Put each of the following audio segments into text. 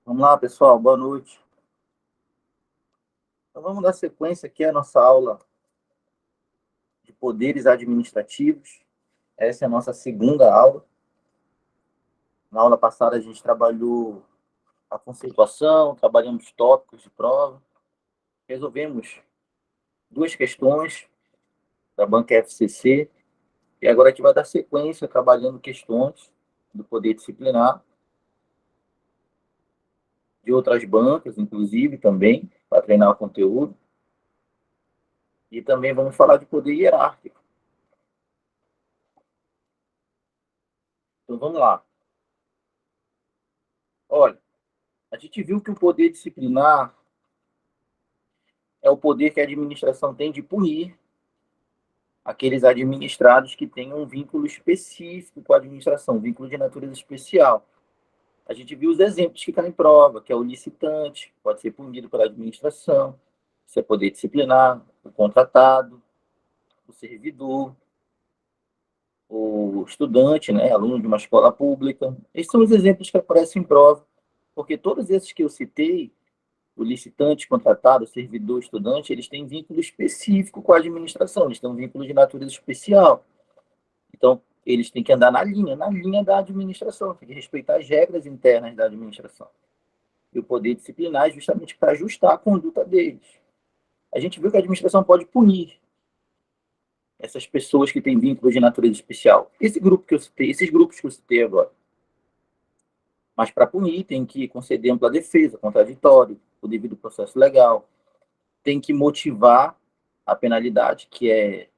Vamos lá, pessoal, boa noite. Então, vamos dar sequência aqui à nossa aula de poderes administrativos. Essa é a nossa segunda aula. Na aula passada, a gente trabalhou a conceituação, trabalhamos tópicos de prova, resolvemos duas questões da banca FCC, e agora a gente vai dar sequência trabalhando questões do poder disciplinar, de outras bancas, inclusive, também, para treinar o conteúdo. E também vamos falar de poder hierárquico. Então, vamos lá. Olha, a gente viu que o poder disciplinar é o poder que a administração tem de punir aqueles administrados que tenham um vínculo específico com a administração, um vínculo de natureza especial. A gente viu os exemplos que estão em prova, que é o licitante, pode ser punido pela administração, isso é poder disciplinar, o contratado, o servidor, o estudante, né, aluno de uma escola pública. Esses são os exemplos que aparecem em prova, porque todos esses que eu citei, o licitante, contratado, o servidor, estudante, eles têm vínculo específico com a administração, eles têm um vínculo de natureza especial. Então, eles têm que andar na linha da administração, tem que respeitar as regras internas da administração. E o poder disciplinar é justamente para ajustar a conduta deles. A gente viu que a administração pode punir essas pessoas que têm vínculo de natureza especial. Esse grupo que eu citei, esses grupos que eu citei agora. Mas para punir, tem que conceder ampla defesa, contraditório, o devido processo legal. Tem que motivar a penalidade, que é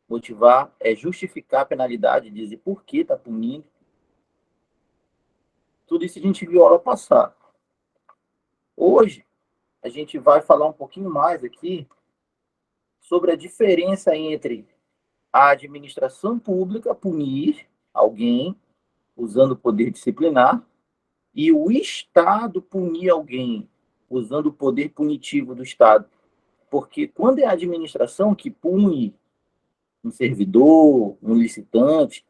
motivar, é justificar a penalidade, dizer por que está punindo. Tudo isso a gente viu a aula passada. Hoje, a gente vai falar um pouquinho mais aqui sobre a diferença entre a administração pública punir alguém usando o poder disciplinar e o Estado punir alguém usando o poder punitivo do Estado. Porque quando é a administração que pune um servidor, um licitante,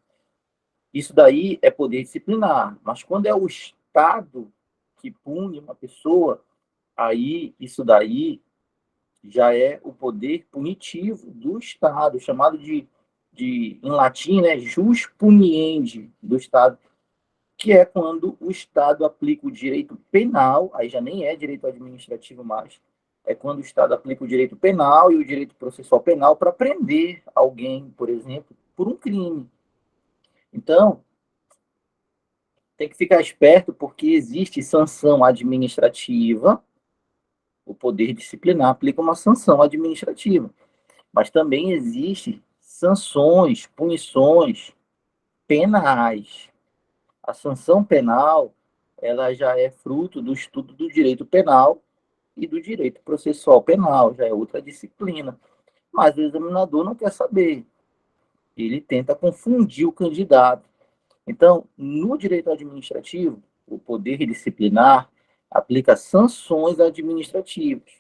isso daí é poder disciplinar. Mas quando é o Estado que pune uma pessoa, aí isso daí já é o poder punitivo do Estado, chamado em latim, né, jus puniendi do Estado, que é quando o Estado aplica o direito penal, aí já nem é direito administrativo mais, é quando o Estado aplica o direito penal e o direito processual penal para prender alguém, por exemplo, por um crime. Então, tem que ficar esperto porque existe sanção administrativa, o poder disciplinar aplica uma sanção administrativa, mas também existe sanções, punições penais. A sanção penal, ela já é fruto do estudo do direito penal e do direito processual penal, já é outra disciplina. Mas o examinador não quer saber. Ele tenta confundir o candidato. Então, no direito administrativo, o poder disciplinar aplica sanções administrativas.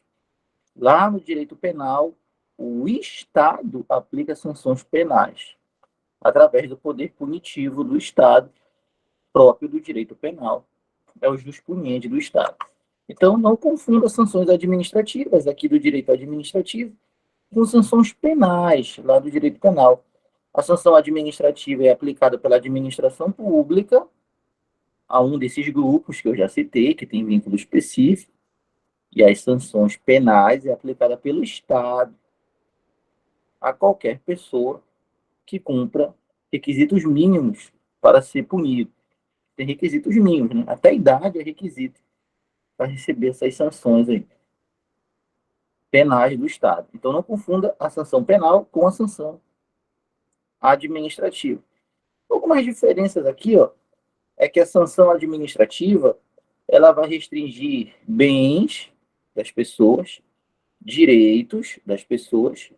Lá no direito penal, o Estado aplica sanções penais, através do poder punitivo do Estado, próprio do direito penal. É o jus puniendi do Estado. Então, não confunda sanções administrativas aqui do direito administrativo com sanções penais lá do direito penal. A sanção administrativa é aplicada pela administração pública a um desses grupos que eu já citei, que tem vínculo específico, e as sanções penais é aplicada pelo Estado a qualquer pessoa que cumpra requisitos mínimos para ser punido. Tem requisitos mínimos, né? Até a idade é requisito para receber essas sanções aí, penais do Estado. Então, não confunda a sanção penal com a sanção administrativa. Algumas diferenças aqui, ó, é que a sanção administrativa ela vai restringir bens das pessoas, direitos das pessoas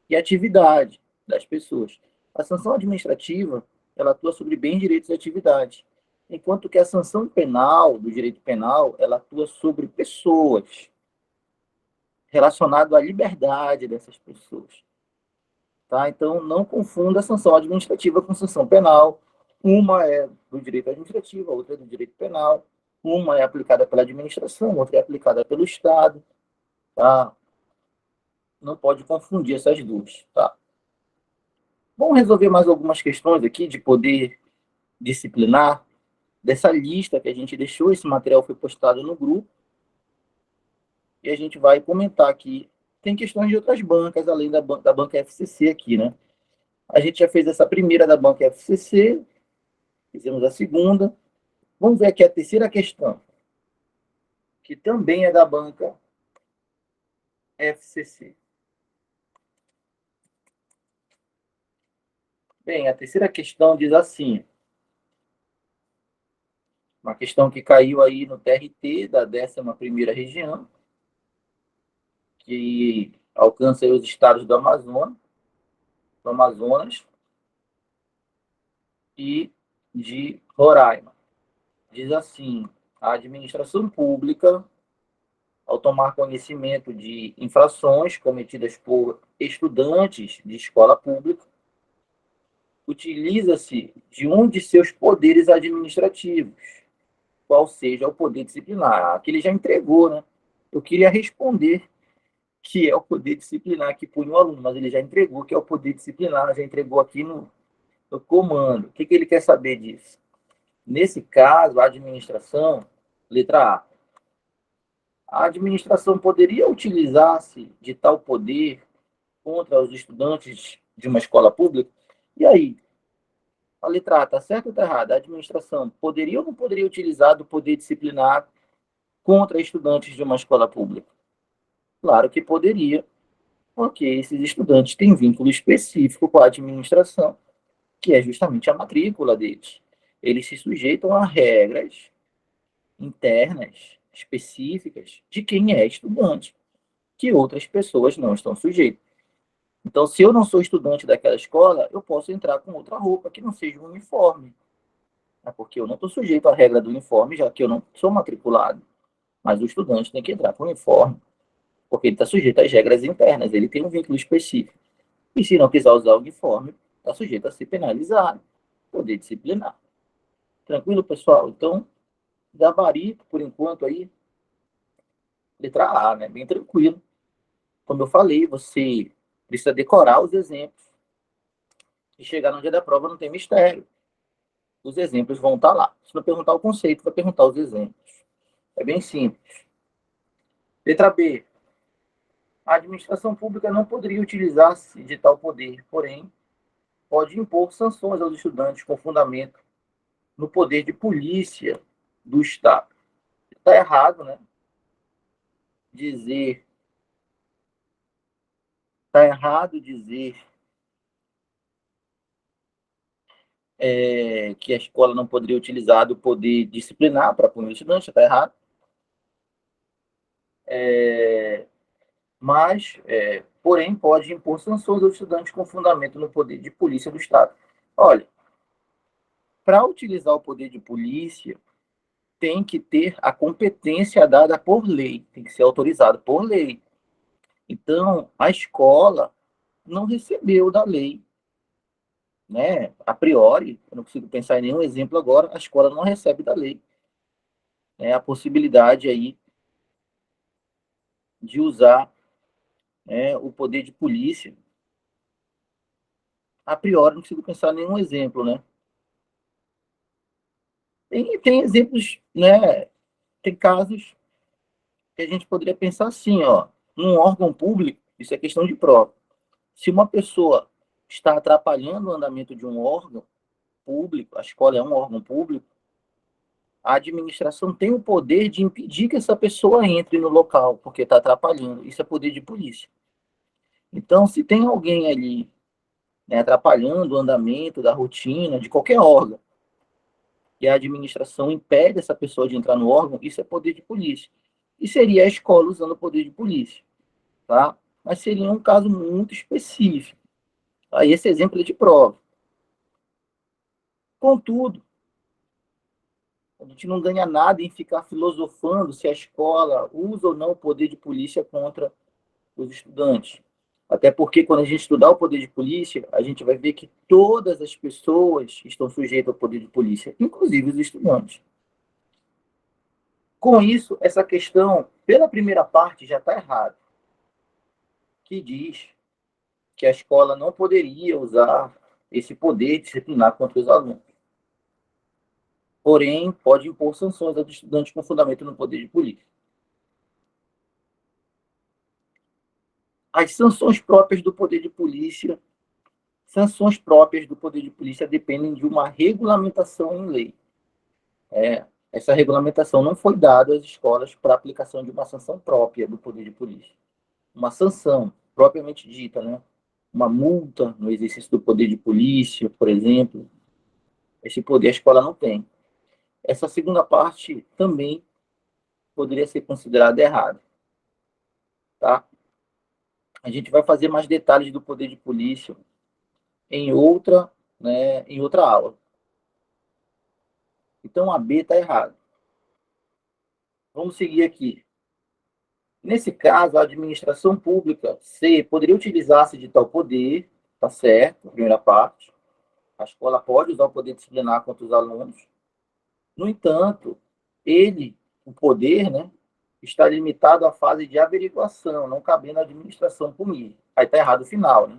e atividade das pessoas. A sanção administrativa ela atua sobre bens, direitos e atividades, enquanto que a sanção penal, do direito penal, ela atua sobre pessoas, relacionado à liberdade dessas pessoas. Tá? Então, não confunda a sanção administrativa com sanção penal. Uma é do direito administrativo, a outra é do direito penal. Uma é aplicada pela administração, outra é aplicada pelo Estado, tá? Não pode confundir essas duas, tá? Vamos resolver mais algumas questões aqui de poder disciplinar, dessa lista que a gente deixou. Esse material foi postado no grupo, e a gente vai comentar aqui. Tem questões de outras bancas, além da banca FCC aqui, né? A gente já fez essa primeira da banca FCC, fizemos a segunda. Vamos ver aqui a terceira questão, que também é da banca FCC. Bem, a terceira questão diz assim, uma questão que caiu aí no TRT da 11ª região, que alcança aí os estados do Amazonas e de Roraima. Diz assim: a administração pública, ao tomar conhecimento de infrações cometidas por estudantes de escola pública, utiliza-se de um de seus poderes administrativos, qual seja o poder disciplinar. Aqui ele já entregou, né? Eu queria responder que é o poder disciplinar que punha o aluno, mas ele já entregou que é o poder disciplinar, já entregou aqui no comando. O que ele quer saber disso? Nesse caso, a administração, letra A, a administração poderia utilizar-se de tal poder contra os estudantes de uma escola pública? E aí? A letra A, está certo ou está errado? A administração poderia ou não poderia utilizar do poder disciplinar contra estudantes de uma escola pública? Claro que poderia, porque esses estudantes têm vínculo específico com a administração, que é justamente a matrícula deles. Eles se sujeitam a regras internas, específicas, de quem é estudante, que outras pessoas não estão sujeitas. Então, se eu não sou estudante daquela escola, eu posso entrar com outra roupa que não seja um uniforme, né? Porque eu não estou sujeito à regra do uniforme, já que eu não sou matriculado. Mas o estudante tem que entrar com uniforme, porque ele está sujeito às regras internas, ele tem um vínculo específico. E se não quiser usar o uniforme, está sujeito a ser penalizado, poder disciplinar. Tranquilo, pessoal? Então, gabarito, por enquanto, aí, letra A, né? Bem tranquilo. Como eu falei, você precisa decorar os exemplos e chegar no dia da prova não tem mistério. Os exemplos vão estar lá. Se não perguntar o conceito, vai perguntar os exemplos. É bem simples. Letra B. A administração pública não poderia utilizar-se de tal poder, porém, pode impor sanções aos estudantes com fundamento no poder de polícia do Estado. Está errado, né? Está errado dizer que a escola não poderia utilizar do poder disciplinar para punir o estudante, está errado. Porém, pode impor sanções aos estudantes com fundamento no poder de polícia do Estado. Olha, para utilizar o poder de polícia, tem que ter a competência dada por lei, tem que ser autorizado por lei. Então, a escola não recebeu da lei, né? A priori, eu não consigo pensar em nenhum exemplo agora, a escola não recebe da lei, né, a possibilidade aí de usar, né, o poder de polícia. A priori, não consigo pensar em nenhum exemplo, né? Tem exemplos, né? Tem casos que a gente poderia pensar assim, ó, num órgão público, isso é questão de prova. Se uma pessoa está atrapalhando o andamento de um órgão público, a escola é um órgão público, a administração tem o poder de impedir que essa pessoa entre no local, porque está atrapalhando. Isso é poder de polícia. Então, se tem alguém ali, né, atrapalhando o andamento da rotina de qualquer órgão, e a administração impede essa pessoa de entrar no órgão, isso é poder de polícia. E seria a escola usando o poder de polícia, tá? Mas seria um caso muito específico. Aí esse exemplo é de prova. Contudo, a gente não ganha nada em ficar filosofando se a escola usa ou não o poder de polícia contra os estudantes. Até porque, quando a gente estudar o poder de polícia, a gente vai ver que todas as pessoas estão sujeitas ao poder de polícia, inclusive os estudantes. Com isso, essa questão, pela primeira parte, já está errada, que diz que a escola não poderia usar esse poder disciplinar contra os alunos. Porém, pode impor sanções aos estudantes com fundamento no poder de polícia. As sanções próprias do poder de polícia, sanções próprias do poder de polícia dependem de uma regulamentação em lei. Essa regulamentação não foi dada às escolas para aplicação de uma sanção própria do poder de polícia. Uma sanção propriamente dita, né? Uma multa no exercício do poder de polícia, por exemplo. Esse poder a escola não tem. Essa segunda parte também poderia ser considerada errada. Tá? A gente vai fazer mais detalhes do poder de polícia em outra aula. Então, a B está errada. Vamos seguir aqui. Nesse caso, a administração pública, C, poderia utilizar-se de tal poder, tá certo, primeira parte. A escola pode usar o poder disciplinar contra os alunos. No entanto, o poder, né, está limitado à fase de averiguação, não cabendo à administração punir. Aí está errado o final, né?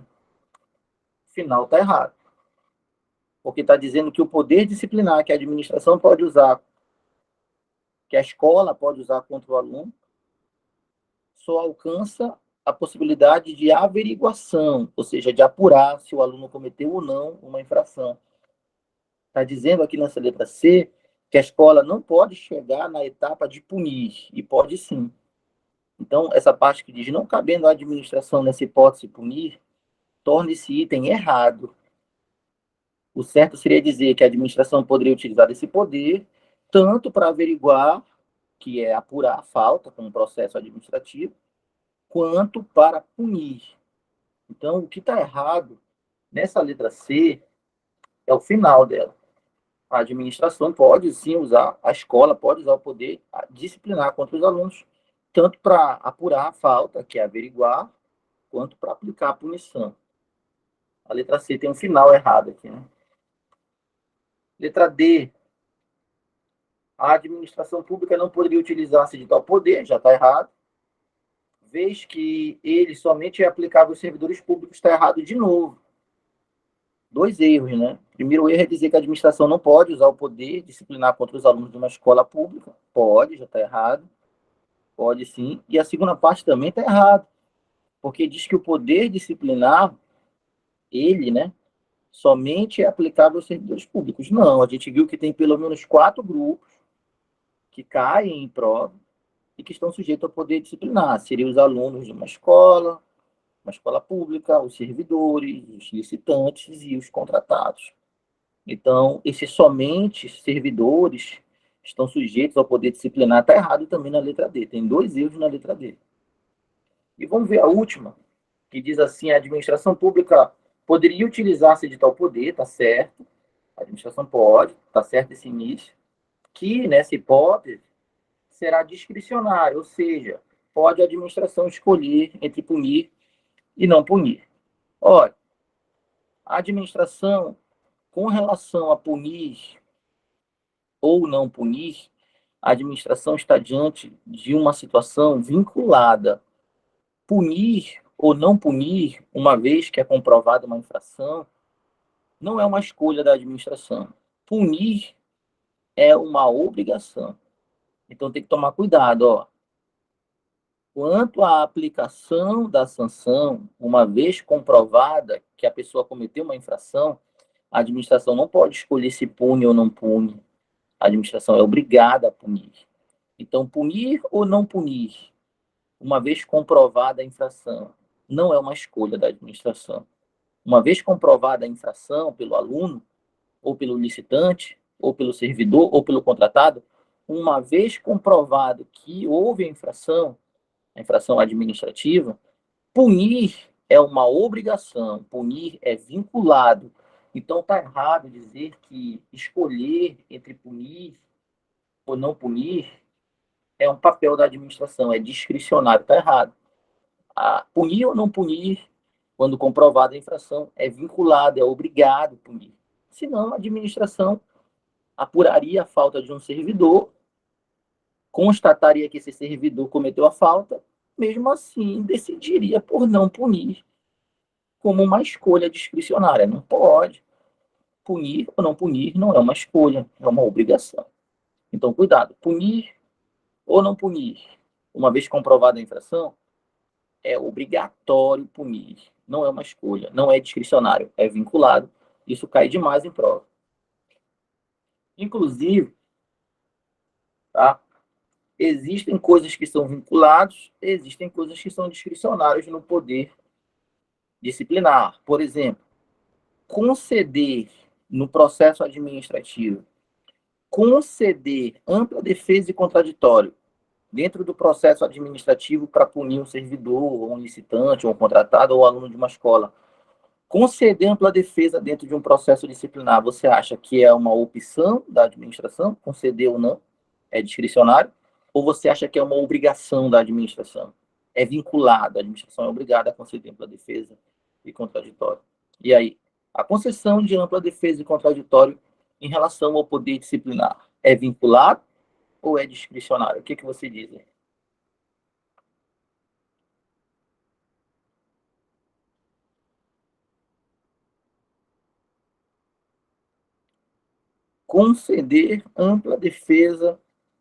O final está errado. Porque está dizendo que o poder disciplinar que a administração pode usar, que a escola pode usar contra o aluno, só alcança a possibilidade de averiguação, ou seja, de apurar se o aluno cometeu ou não uma infração. Está dizendo aqui nessa letra C que a escola não pode chegar na etapa de punir, e pode sim. Então, essa parte que diz não cabendo à administração nessa hipótese punir, torna esse item errado. O certo seria dizer que a administração poderia utilizar esse poder tanto para averiguar, que é apurar a falta com um processo administrativo, quanto para punir. Então, o que está errado nessa letra C é o final dela. A administração pode sim usar, a escola pode usar o poder disciplinar contra os alunos, tanto para apurar a falta, que é averiguar, quanto para aplicar a punição. A letra C tem um final errado aqui, né? Letra D. A administração pública não poderia utilizar-se de tal poder, já está errado. Vez que ele somente é aplicável aos servidores públicos, está errado de novo. 2 erros, né? Primeiro erro é dizer que a administração não pode usar o poder disciplinar contra os alunos de uma escola pública. Pode, já está errado. Pode sim. E a segunda parte também está errado, porque diz que o poder disciplinar, ele, né, somente é aplicável aos servidores públicos. Não, a gente viu que tem pelo menos 4 grupos que caem em prova e que estão sujeitos ao poder disciplinar. Seriam os alunos de uma escola pública, os servidores, os licitantes e os contratados. Então, esses somente servidores estão sujeitos ao poder disciplinar. Está errado também na letra D. Tem 2 erros na letra D. E vamos ver a última, que diz assim: a administração pública poderia utilizar-se de tal poder, está certo. A administração pode, está certo esse início, que nessa hipótese será discricionário, ou seja, pode a administração escolher entre punir e não punir. Olha, a administração, com relação a punir ou não punir, a administração está diante de uma situação vinculada. Punir ou não punir, uma vez que é comprovada uma infração, não é uma escolha da administração. Punir é uma obrigação. Então tem que tomar cuidado, ó. Quanto à aplicação da sanção, uma vez comprovada que a pessoa cometeu uma infração, a administração não pode escolher se pune ou não pune. A administração é obrigada a punir. Então, punir ou não punir, uma vez comprovada a infração, não é uma escolha da administração. Uma vez comprovada a infração pelo aluno, ou pelo licitante, ou pelo servidor, ou pelo contratado, uma vez comprovado que houve a infração administrativa, punir é uma obrigação, punir é vinculado. Então está errado dizer que escolher entre punir ou não punir é um papel da administração, é discricionário, está errado. Punir ou não punir, quando comprovada a infração, é vinculado, é obrigado a punir. Senão, a administração apuraria a falta de um servidor constataria que esse servidor cometeu a falta, mesmo assim decidiria por não punir como uma escolha discricionária. Não pode. Punir ou não punir não é uma escolha, é uma obrigação. Então, cuidado. Punir ou não punir, uma vez comprovada a infração, é obrigatório punir. Não é uma escolha, não é discricionário, é vinculado. Isso cai demais em prova. Inclusive, tá? Existem coisas que são vinculadas, existem coisas que são discricionárias no poder disciplinar. Por exemplo, conceder no processo administrativo, conceder ampla defesa e contraditório dentro do processo administrativo para punir um servidor, ou um licitante, ou um contratado, ou aluno de uma escola. Conceder ampla defesa dentro de um processo disciplinar, você acha que é uma opção da administração, conceder ou não? É discricionário? Ou você acha que é uma obrigação da administração? É vinculado, a administração é obrigada a conceder ampla defesa e contraditório. E aí, a concessão de ampla defesa e contraditório em relação ao poder disciplinar é vinculado ou é discricionário? O que, que você diz? Conceder ampla defesa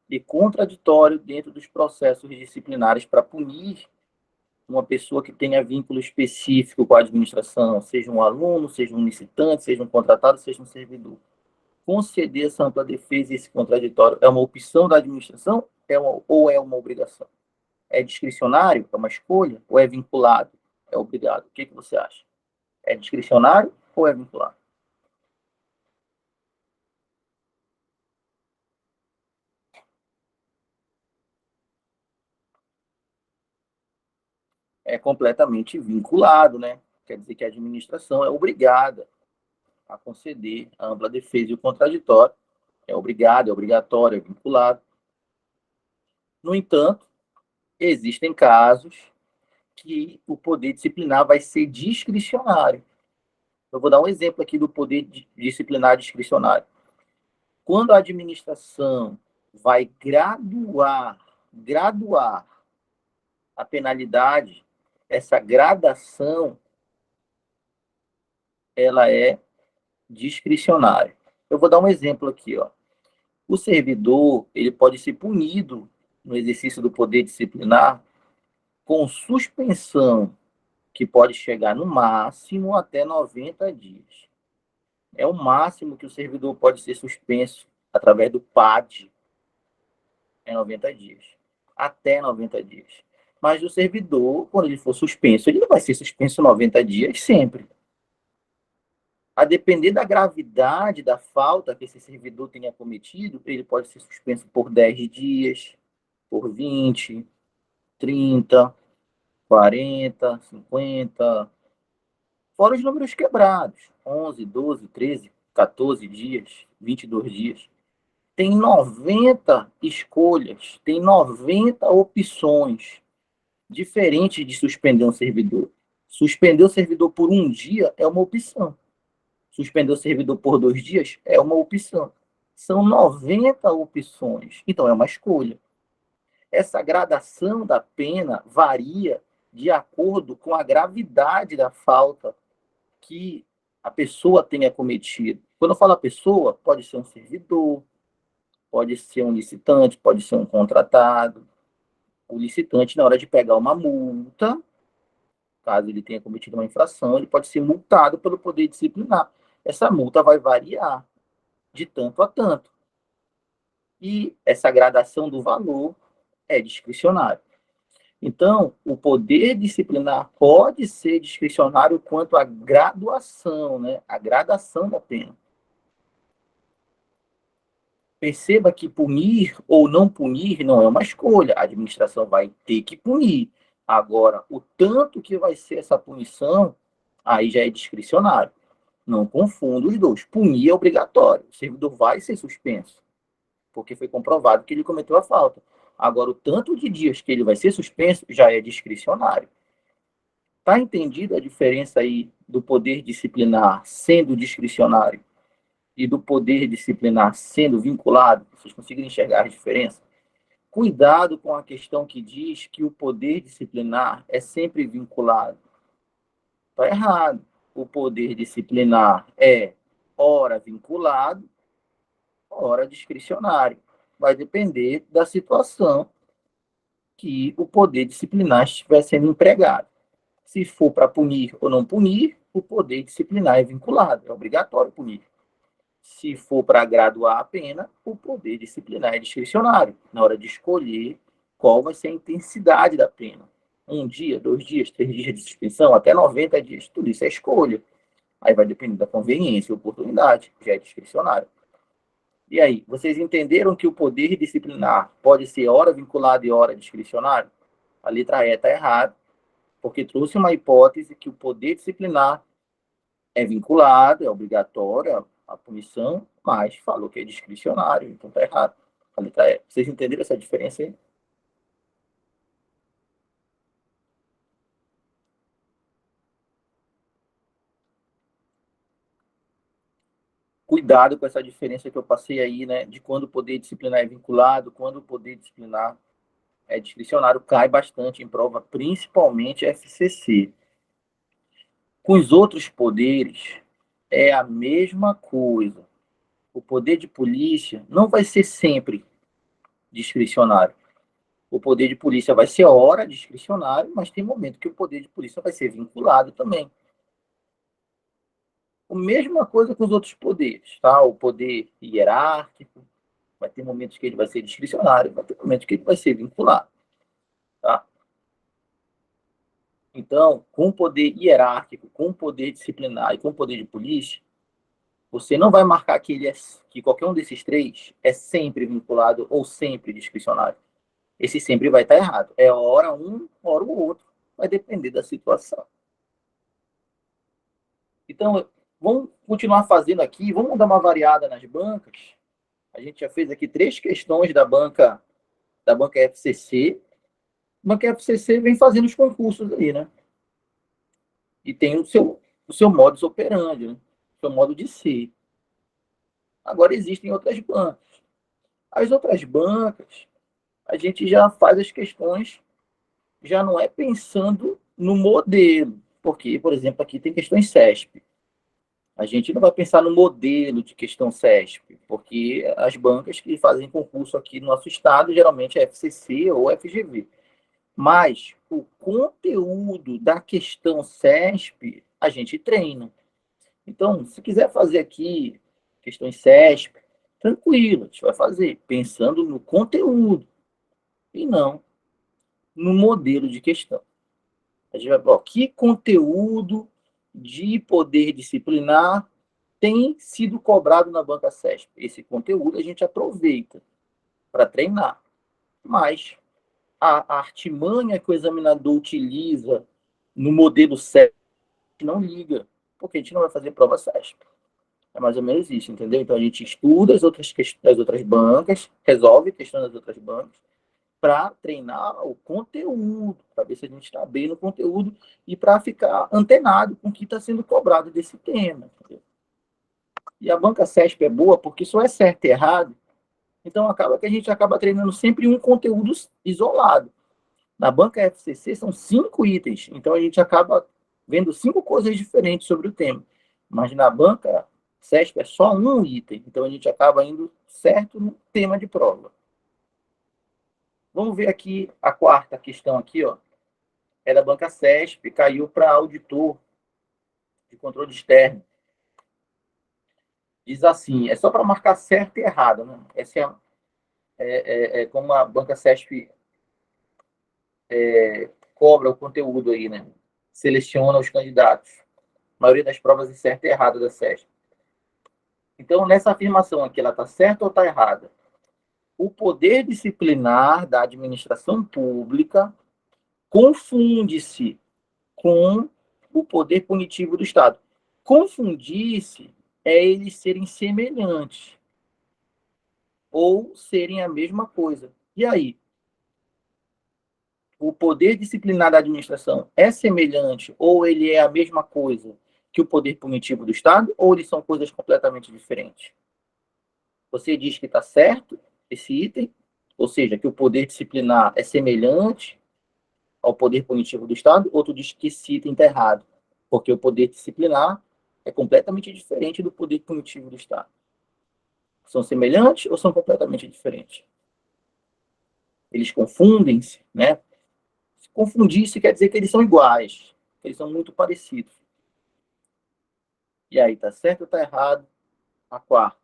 e contraditório dentro dos processos disciplinares para punir uma pessoa que tenha vínculo específico com a administração, seja um aluno, seja um licitante, seja um contratado, seja um servidor. Conceder essa ampla defesa e esse contraditório é uma opção da administração ou é uma obrigação? É discricionário? É uma escolha? Ou é vinculado? É obrigado? O que, que você acha? É discricionário ou é vinculado? É completamente vinculado, né? Quer dizer que a administração é obrigada a conceder a ampla defesa e o contraditório. É obrigado, é obrigatório, é vinculado. No entanto, existem casos que o poder disciplinar vai ser discricionário. Eu vou dar um exemplo aqui do poder disciplinar discricionário. Quando a administração vai graduar a penalidade, essa gradação, ela é discricionária. Eu vou dar um exemplo aqui, ó. O servidor, ele pode ser punido no exercício do poder disciplinar com suspensão, que pode chegar no máximo até 90 dias. É o máximo que o servidor pode ser suspenso através do PAD, é 90 dias. Até 90 dias. Mas o servidor, quando ele for suspenso, ele não vai ser suspenso 90 dias sempre. A depender da gravidade da falta que esse servidor tenha cometido, ele pode ser suspenso por 10 dias, por 20, 30, 40, 50, fora os números quebrados, 11, 12, 13, 14 dias, 22 dias. Tem 90 escolhas, tem 90 opções diferentes de suspender um servidor. Suspender o servidor por um dia é uma opção. Suspender o servidor por 2 dias é uma opção. São 90 opções. Então, é uma escolha. Essa gradação da pena varia de acordo com a gravidade da falta que a pessoa tenha cometido. Quando eu falo a pessoa, pode ser um servidor, pode ser um licitante, pode ser um contratado. O licitante, na hora de pegar uma multa, caso ele tenha cometido uma infração, ele pode ser multado pelo poder disciplinar. Essa multa vai variar de tanto a tanto. E essa gradação do valor é discricionário. Então, o poder disciplinar pode ser discricionário quanto à graduação, né? A gradação da pena. Perceba que punir ou não punir não é uma escolha. A administração vai ter que punir. Agora, o tanto que vai ser essa punição, aí já é discricionário. Não confunda os dois. Punir é obrigatório. O servidor vai ser suspenso, porque foi comprovado que ele cometeu a falta. Agora, o tanto de dias que ele vai ser suspenso já é discricionário. Está entendida a diferença aí do poder disciplinar sendo discricionário e do poder disciplinar sendo vinculado? Vocês conseguem enxergar a diferença? cuidado com a questão que diz que o poder disciplinar é sempre vinculado. Está errado. O poder disciplinar é ora vinculado, ora discricionário. Vai depender da situação que o poder disciplinar estiver sendo empregado. Se for para punir ou não punir, o poder disciplinar é vinculado, é obrigatório punir. Se for para graduar a pena, o poder disciplinar é discricionário, na hora de escolher qual vai ser a intensidade da pena. 1 dia, 2 dias, 3 dias de suspensão, até 90 dias, tudo isso é escolha. Aí vai depender da conveniência e oportunidade, já é discricionário. E aí, vocês entenderam que o poder disciplinar pode ser ora vinculado e ora discricionário? A letra E está errada, porque trouxe uma hipótese que o poder disciplinar é vinculado, é obrigatório a punição, mas falou que é discricionário, então está errado. A letra E. Vocês entenderam essa diferença aí? Cuidado com essa diferença que eu passei aí, né, de quando o poder disciplinar é vinculado, quando o poder disciplinar é discricionário, cai bastante em prova, principalmente FCC. Com os outros poderes, é a mesma coisa. O poder de polícia não vai ser sempre discricionário. O poder de polícia vai ser ora discricionário, mas tem momento que o poder de polícia vai ser vinculado também. A mesma coisa com os outros poderes, tá? O poder hierárquico, vai ter momentos que ele vai ser discricionário, vai ter momentos que ele vai ser vinculado, tá? Então, com o poder hierárquico, com o poder disciplinar e com o poder de polícia, você não vai marcar que que qualquer um desses três é sempre vinculado ou sempre discricionário. Esse sempre vai estar errado. É hora um, hora o outro. Vai depender da situação. Então, vamos continuar fazendo aqui. Vamos dar uma variada nas bancas. A gente já fez aqui 3 questões da banca FCC. A banca FCC vem fazendo os concursos aí, né? E tem o seu modus operandi, né? O seu modo de ser. Agora existem outras bancas. As outras bancas, a gente já faz as questões, já não é pensando no modelo. Porque, por exemplo, aqui tem questões CESP. A gente não vai pensar no modelo de questão CESP, porque as bancas que fazem concurso aqui no nosso estado geralmente é FCC ou FGV. Mas o conteúdo da questão CESP a gente treina. Então, se quiser fazer aqui questões CESP, tranquilo, a gente vai fazer, pensando no conteúdo e não no modelo de questão. A gente vai falar, que conteúdo de poder disciplinar tem sido cobrado na banca CESP. Esse conteúdo a gente aproveita para treinar. Mas a artimanha que o examinador utiliza no modelo CESP não liga, porque a gente não vai fazer prova CESP. É mais ou menos isso, entendeu? Então a gente estuda as outras bancas, resolve questões das outras bancas, para treinar o conteúdo, para ver se a gente está bem no conteúdo e para ficar antenado com o que está sendo cobrado desse tema. Entendeu? E a banca CESP é boa porque só é certo e errado, então acaba que a gente acaba treinando sempre um conteúdo isolado. Na banca FCC são 5 itens, então a gente acaba vendo 5 coisas diferentes sobre o tema. Mas na banca CESP é só um item, então a gente acaba indo certo no tema de prova. Vamos ver aqui a quarta questão aqui, ó. É da banca CESP, caiu para auditor de controle externo. Diz assim, é só para marcar certo e errado, né? Essa é como a banca CESP cobra o conteúdo aí, né? Seleciona os candidatos. A maioria das provas é certa e errada da CESP. Então, nessa afirmação aqui, ela está certa ou está errada? O poder disciplinar da administração pública confunde-se com o poder punitivo do Estado. Confundir-se é eles serem semelhantes ou serem a mesma coisa. E aí? O poder disciplinar da administração é semelhante ou ele é a mesma coisa que o poder punitivo do Estado ou eles são coisas completamente diferentes? Você diz que está certo esse item Ou seja, que o poder disciplinar é semelhante ao poder punitivo do Estado, ou tu diz que esse item está errado? Porque o poder disciplinar é completamente diferente do poder punitivo do Estado. São semelhantes ou são completamente diferentes? Eles confundem-se, né? Se confundir-se quer dizer que eles são iguais, que eles são muito parecidos. E aí, tá certo ou tá errado? A quarta.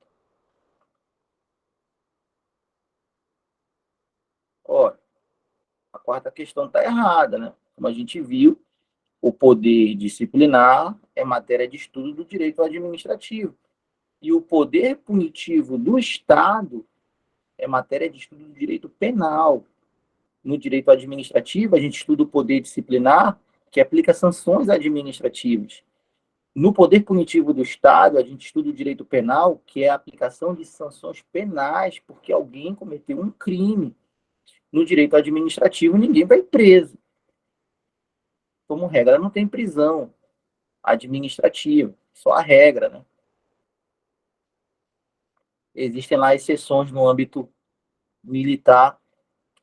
Ora, a quarta questão está errada, né? Como a gente viu, o poder disciplinar é matéria de estudo do direito administrativo. E o poder punitivo do Estado é matéria de estudo do direito penal. No direito administrativo, a gente estuda o poder disciplinar, que aplica sanções administrativas. No poder punitivo do Estado, a gente estuda o direito penal, que é a aplicação de sanções penais porque alguém cometeu um crime. No direito administrativo, ninguém vai preso. Como regra, não tem prisão administrativa, só a regra, né? Existem lá exceções no âmbito militar,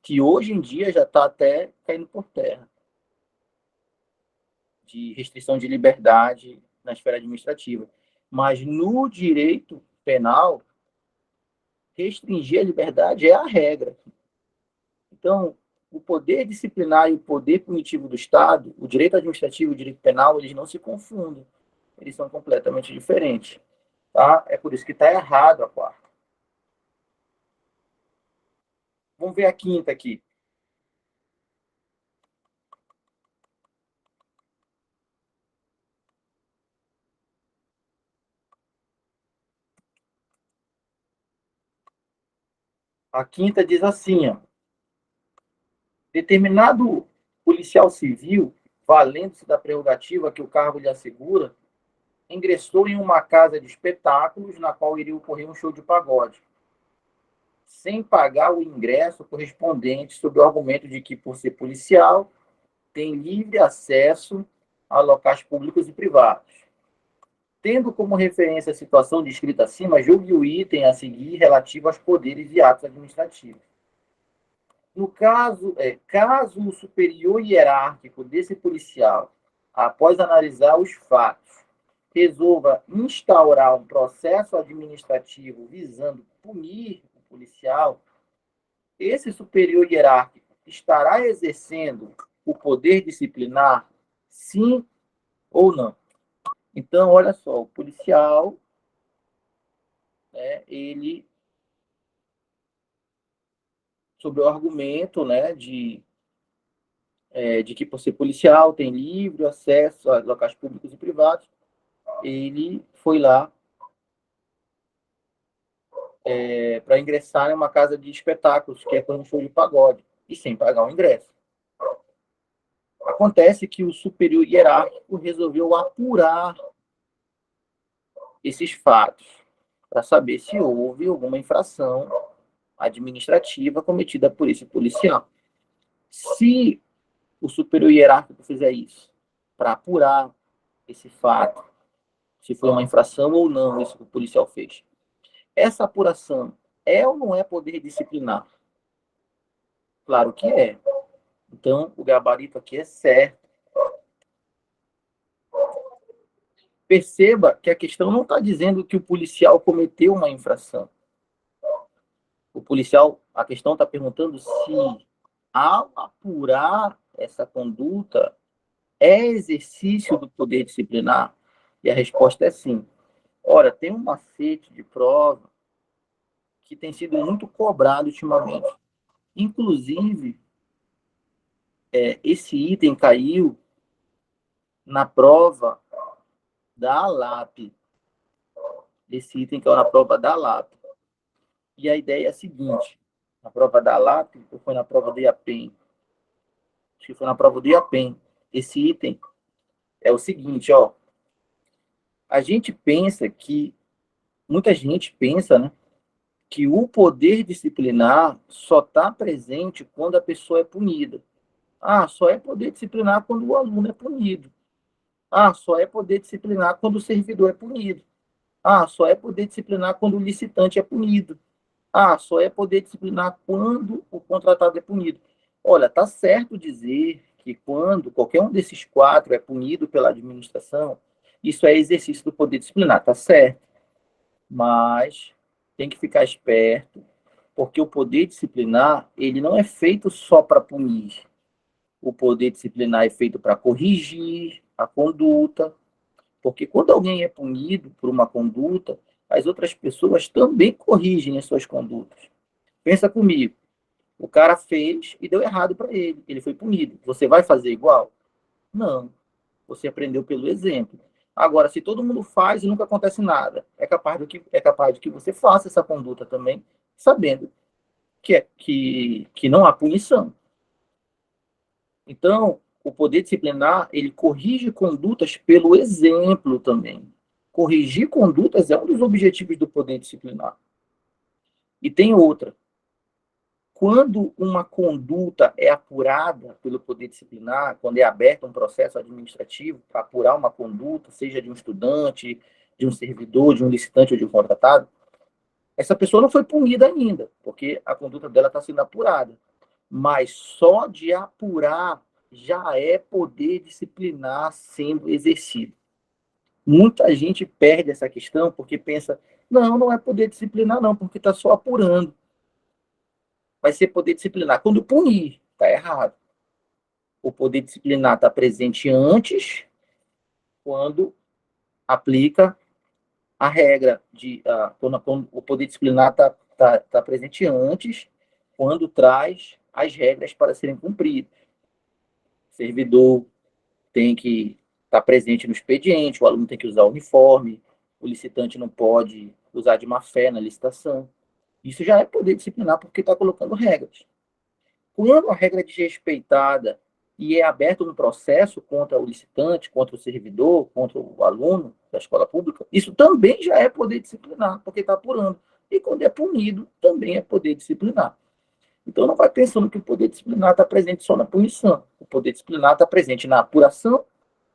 que hoje em dia já está até caindo por terra, de restrição de liberdade na esfera administrativa. Mas no direito penal, restringir a liberdade é a regra. Então, o poder disciplinar e o poder punitivo do Estado, o direito administrativo e o direito penal, eles não se confundem. Eles são completamente diferentes. Tá? É por isso que está errado a quarta. Vamos ver a quinta aqui. A quinta diz assim, ó, determinado policial civil, valendo-se da prerrogativa que o cargo lhe assegura, ingressou em uma casa de espetáculos na qual iria ocorrer um show de pagode, sem pagar o ingresso correspondente, sob o argumento de que, por ser policial, tem livre acesso a locais públicos e privados. Tendo como referência a situação descrita acima, julgue o item a seguir relativo aos poderes e atos administrativos. No caso o superior hierárquico desse policial, após analisar os fatos, resolva instaurar um processo administrativo visando punir o policial, esse superior hierárquico estará exercendo o poder disciplinar, sim ou não? Então, olha só, o policial, né, ele, sob o argumento, né, de que por ser policial tem livre acesso a locais públicos e privados, ele foi lá para ingressar em uma casa de espetáculos, que é um show de pagode, e sem pagar o ingresso. Acontece que o superior hierárquico resolveu apurar esses fatos para saber se houve alguma infração administrativa cometida por esse policial. Se o superior hierárquico fizer isso para apurar esse fato, se foi uma infração ou não isso que o policial fez, essa apuração é ou não é poder disciplinar? Claro que é. Então, o gabarito aqui é certo. Perceba que a questão não está dizendo que o policial cometeu uma infração. O policial, a questão está perguntando se, ao apurar essa conduta, é exercício do poder disciplinar? E a resposta é sim. Ora, tem um macete de prova que tem sido muito cobrado ultimamente. Inclusive, esse item caiu na prova da ALAP. Esse item caiu na prova da ALAP. E a ideia é a seguinte: na prova da ALAP, ou foi na prova do IAPEM? Acho que foi na prova do IAPEM. Esse item é o seguinte, ó. A gente pensa que, muita gente pensa, né, que o poder disciplinar só está presente quando a pessoa é punida. Ah, só é poder disciplinar quando o aluno é punido. Ah, só é poder disciplinar quando o servidor é punido. Ah, só é poder disciplinar quando o licitante é punido. só é poder disciplinar quando o contratado é punido. Olha, está certo dizer que quando qualquer um desses quatro é punido pela administração, isso é exercício do poder disciplinar, está certo. Mas tem que ficar esperto, porque o poder disciplinar, ele não é feito só para punir. O poder disciplinar é feito para corrigir a conduta, porque quando alguém é punido por uma conduta, as outras pessoas também corrigem as suas condutas. Pensa comigo, o cara fez e deu errado para ele, ele foi punido. Você vai fazer igual? Não. Você aprendeu pelo exemplo. Agora, se todo mundo faz e nunca acontece nada, é capaz de que você faça essa conduta também, sabendo que não há punição. Então, o poder disciplinar, ele corrige condutas pelo exemplo também. Corrigir condutas é um dos objetivos do poder disciplinar. E tem outra. Quando uma conduta é apurada pelo poder disciplinar, quando é aberto um processo administrativo para apurar uma conduta, seja de um estudante, de um servidor, de um licitante ou de um contratado, essa pessoa não foi punida ainda, porque a conduta dela está sendo apurada. Mas só de apurar já é poder disciplinar sendo exercido. Muita gente perde essa questão porque pensa, não é poder disciplinar não, porque está só apurando. Vai ser poder disciplinar quando punir, está errado. O poder disciplinar está presente antes, quando aplica a regra quando o poder disciplinar está presente antes, quando traz as regras para serem cumpridas. O servidor tem que estar presente no expediente, o aluno tem que usar o uniforme, o licitante não pode usar de má fé na licitação. Isso já é poder disciplinar porque está colocando regras. Quando a regra é desrespeitada e é aberto um processo contra o licitante, contra o servidor, contra o aluno da escola pública, isso também já é poder disciplinar, porque está apurando. E quando é punido, também é poder disciplinar. Então não vai pensando que o poder disciplinar está presente só na punição. O poder disciplinar está presente na apuração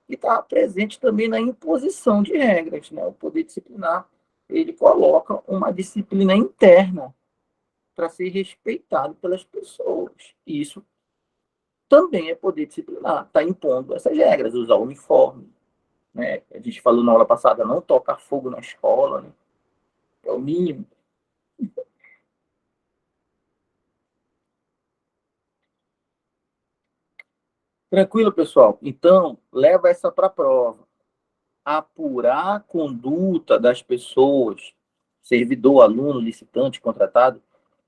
e está presente também na imposição de regras. Né? O poder disciplinar, ele coloca uma disciplina interna para ser respeitado pelas pessoas. Isso também é poder disciplinar, está impondo essas regras, usar o uniforme. Né? A gente falou na aula passada, não tocar fogo na escola, né? É o mínimo. Tranquilo, pessoal? Então, leva essa para a prova. Apurar a conduta das pessoas, servidor, aluno, licitante, contratado,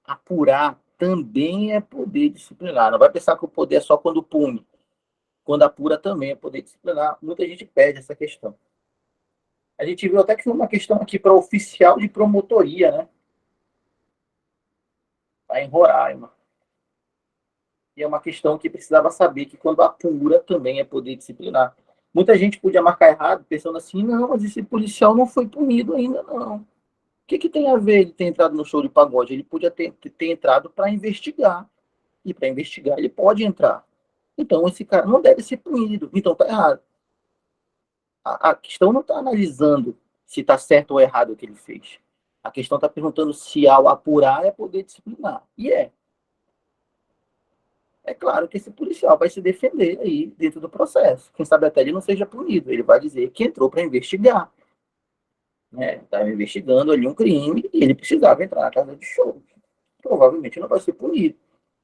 apurar também é poder disciplinar. Não vai pensar que o poder é só quando pune. Quando apura também é poder disciplinar. Muita gente perde essa questão. A gente viu até que foi uma questão aqui para oficial de promotoria, né? Está em Roraima. E é uma questão que precisava saber que quando apura também é poder disciplinar. Muita gente podia marcar errado, pensando assim, não, mas esse policial não foi punido ainda, não. O que tem a ver ele ter entrado no show de pagode? Ele podia ter entrado para investigar. E para investigar ele pode entrar. Então esse cara não deve ser punido. Então tá errado. A questão não está analisando se está certo ou errado o que ele fez. A questão está perguntando se ao apurar é poder disciplinar. E é. É claro que esse policial vai se defender aí dentro do processo. Quem sabe até ele não seja punido. Ele vai dizer que entrou para investigar. Né? Estava investigando ali um crime e ele precisava entrar na casa de show. Provavelmente não vai ser punido.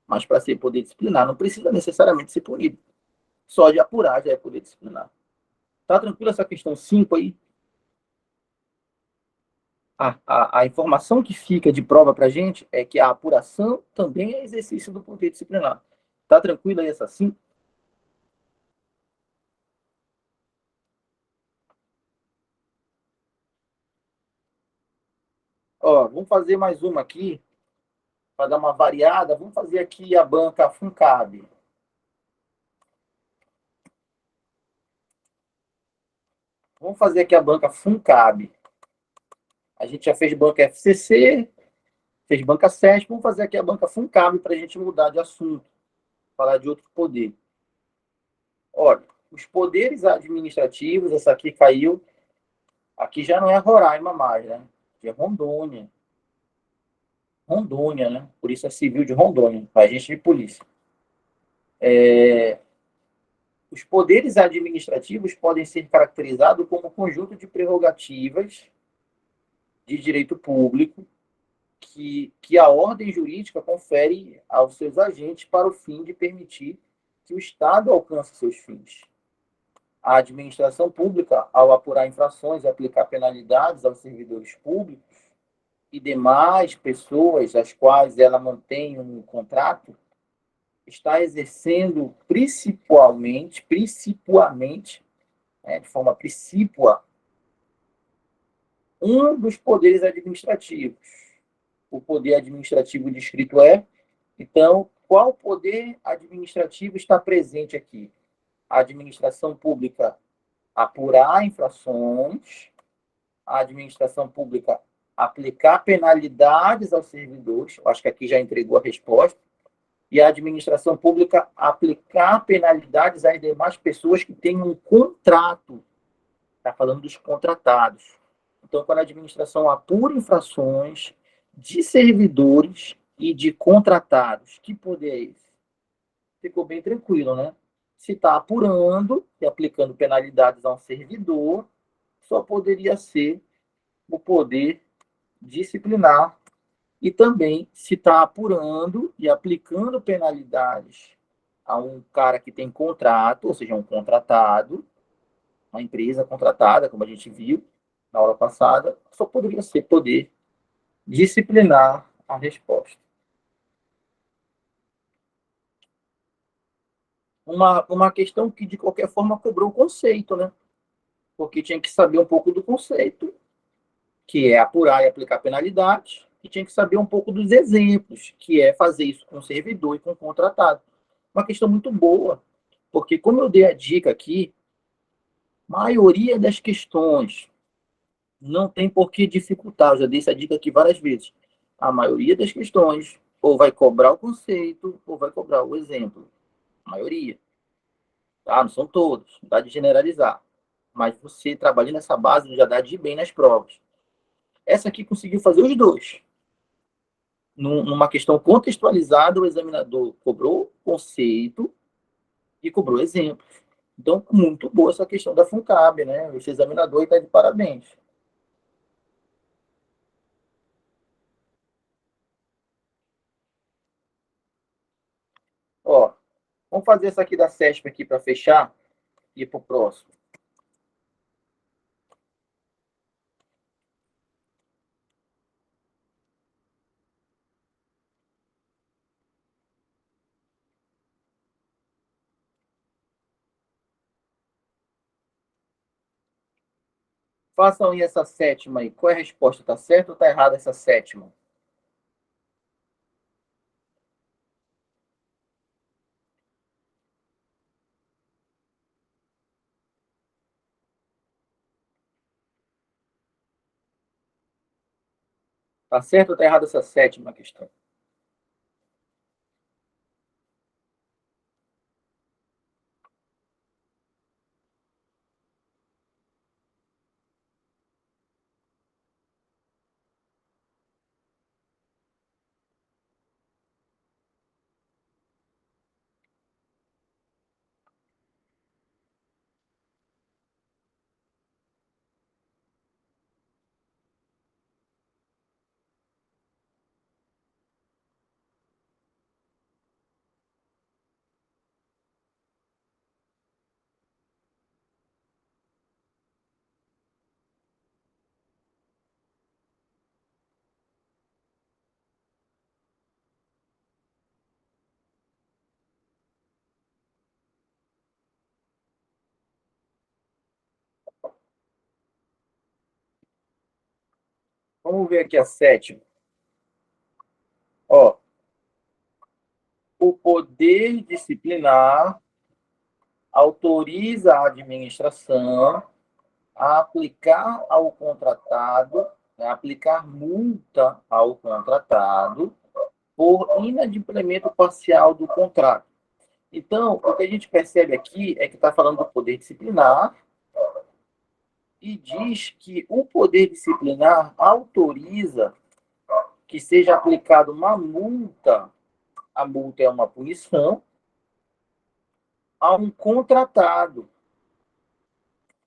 Mas para ser poder disciplinar, não precisa necessariamente ser punido. Só de apurar já é poder disciplinar. Tá tranquilo essa questão 5 aí? A informação que fica de prova para a gente é que a apuração também é exercício do poder disciplinar. Tá tranquilo aí essa 5? Ó, vamos fazer mais uma aqui, para dar uma variada. Vamos fazer aqui a banca Funcab. Vamos fazer aqui a banca Funcab. A gente já fez banca FCC, fez banca SESC. Vamos fazer aqui a banca Funcab para a gente mudar de assunto, falar de outro poder. Olha, os poderes administrativos, essa aqui caiu. Aqui já não é Roraima mais, né? Aqui é Rondônia. Rondônia, né? Polícia Civil de Rondônia, agente de polícia. Os poderes administrativos podem ser caracterizados como conjunto de prerrogativas de direito público que a ordem jurídica confere aos seus agentes para o fim de permitir que o Estado alcance seus fins. A administração pública, ao apurar infrações e aplicar penalidades aos servidores públicos e demais pessoas às quais ela mantém um contrato, está exercendo principalmente, de forma principal, um dos poderes administrativos. O poder administrativo descrito então, qual poder administrativo está presente aqui? A administração pública apurar infrações, a administração pública aplicar penalidades aos servidores, eu acho que aqui já entregou a resposta, e a administração pública aplicar penalidades às demais pessoas que têm um contrato. Está falando dos contratados. Então, quando a administração apura infrações de servidores e de contratados, que poder é esse? Ficou bem tranquilo, né? Se está apurando e aplicando penalidades a um servidor, só poderia ser o poder disciplinar. E também, se está apurando e aplicando penalidades a um cara que tem contrato, ou seja, um contratado, uma empresa contratada, como a gente viu na aula passada, só poderia ser poder disciplinar a resposta. Uma questão que, de qualquer forma, cobrou o conceito, né? Porque tinha que saber um pouco do conceito, que é apurar e aplicar penalidades, e tinha que saber um pouco dos exemplos, que é fazer isso com o servidor e com o contratado. Uma questão muito boa, porque como eu dei a dica aqui, a maioria das questões não tem por que dificultar, eu já dei essa dica aqui várias vezes. A maioria das questões ou vai cobrar o conceito ou vai cobrar o exemplo. A maioria. Tá? Não são todos, não dá de generalizar. Mas você trabalhando nessa base já dá de ir bem nas provas. Essa aqui conseguiu fazer os dois. Numa questão contextualizada, o examinador cobrou conceito e cobrou exemplo. Então, muito boa essa questão da FUNCAB, né? Esse examinador está de parabéns. Ó, vamos fazer essa aqui da CESP aqui para fechar e ir para o próximo. Façam aí essa sétima aí. Qual é a resposta? Está certo ou está errada essa sétima? Está certo ou está errada essa sétima questão? Vamos ver aqui a sétima. Ó, o poder disciplinar autoriza a administração a aplicar ao contratado, né, aplicar multa ao contratado por inadimplemento parcial do contrato. Então, o que a gente percebe aqui é que está falando do poder disciplinar e diz que o poder disciplinar autoriza que seja aplicada uma multa, a multa é uma punição, a um contratado.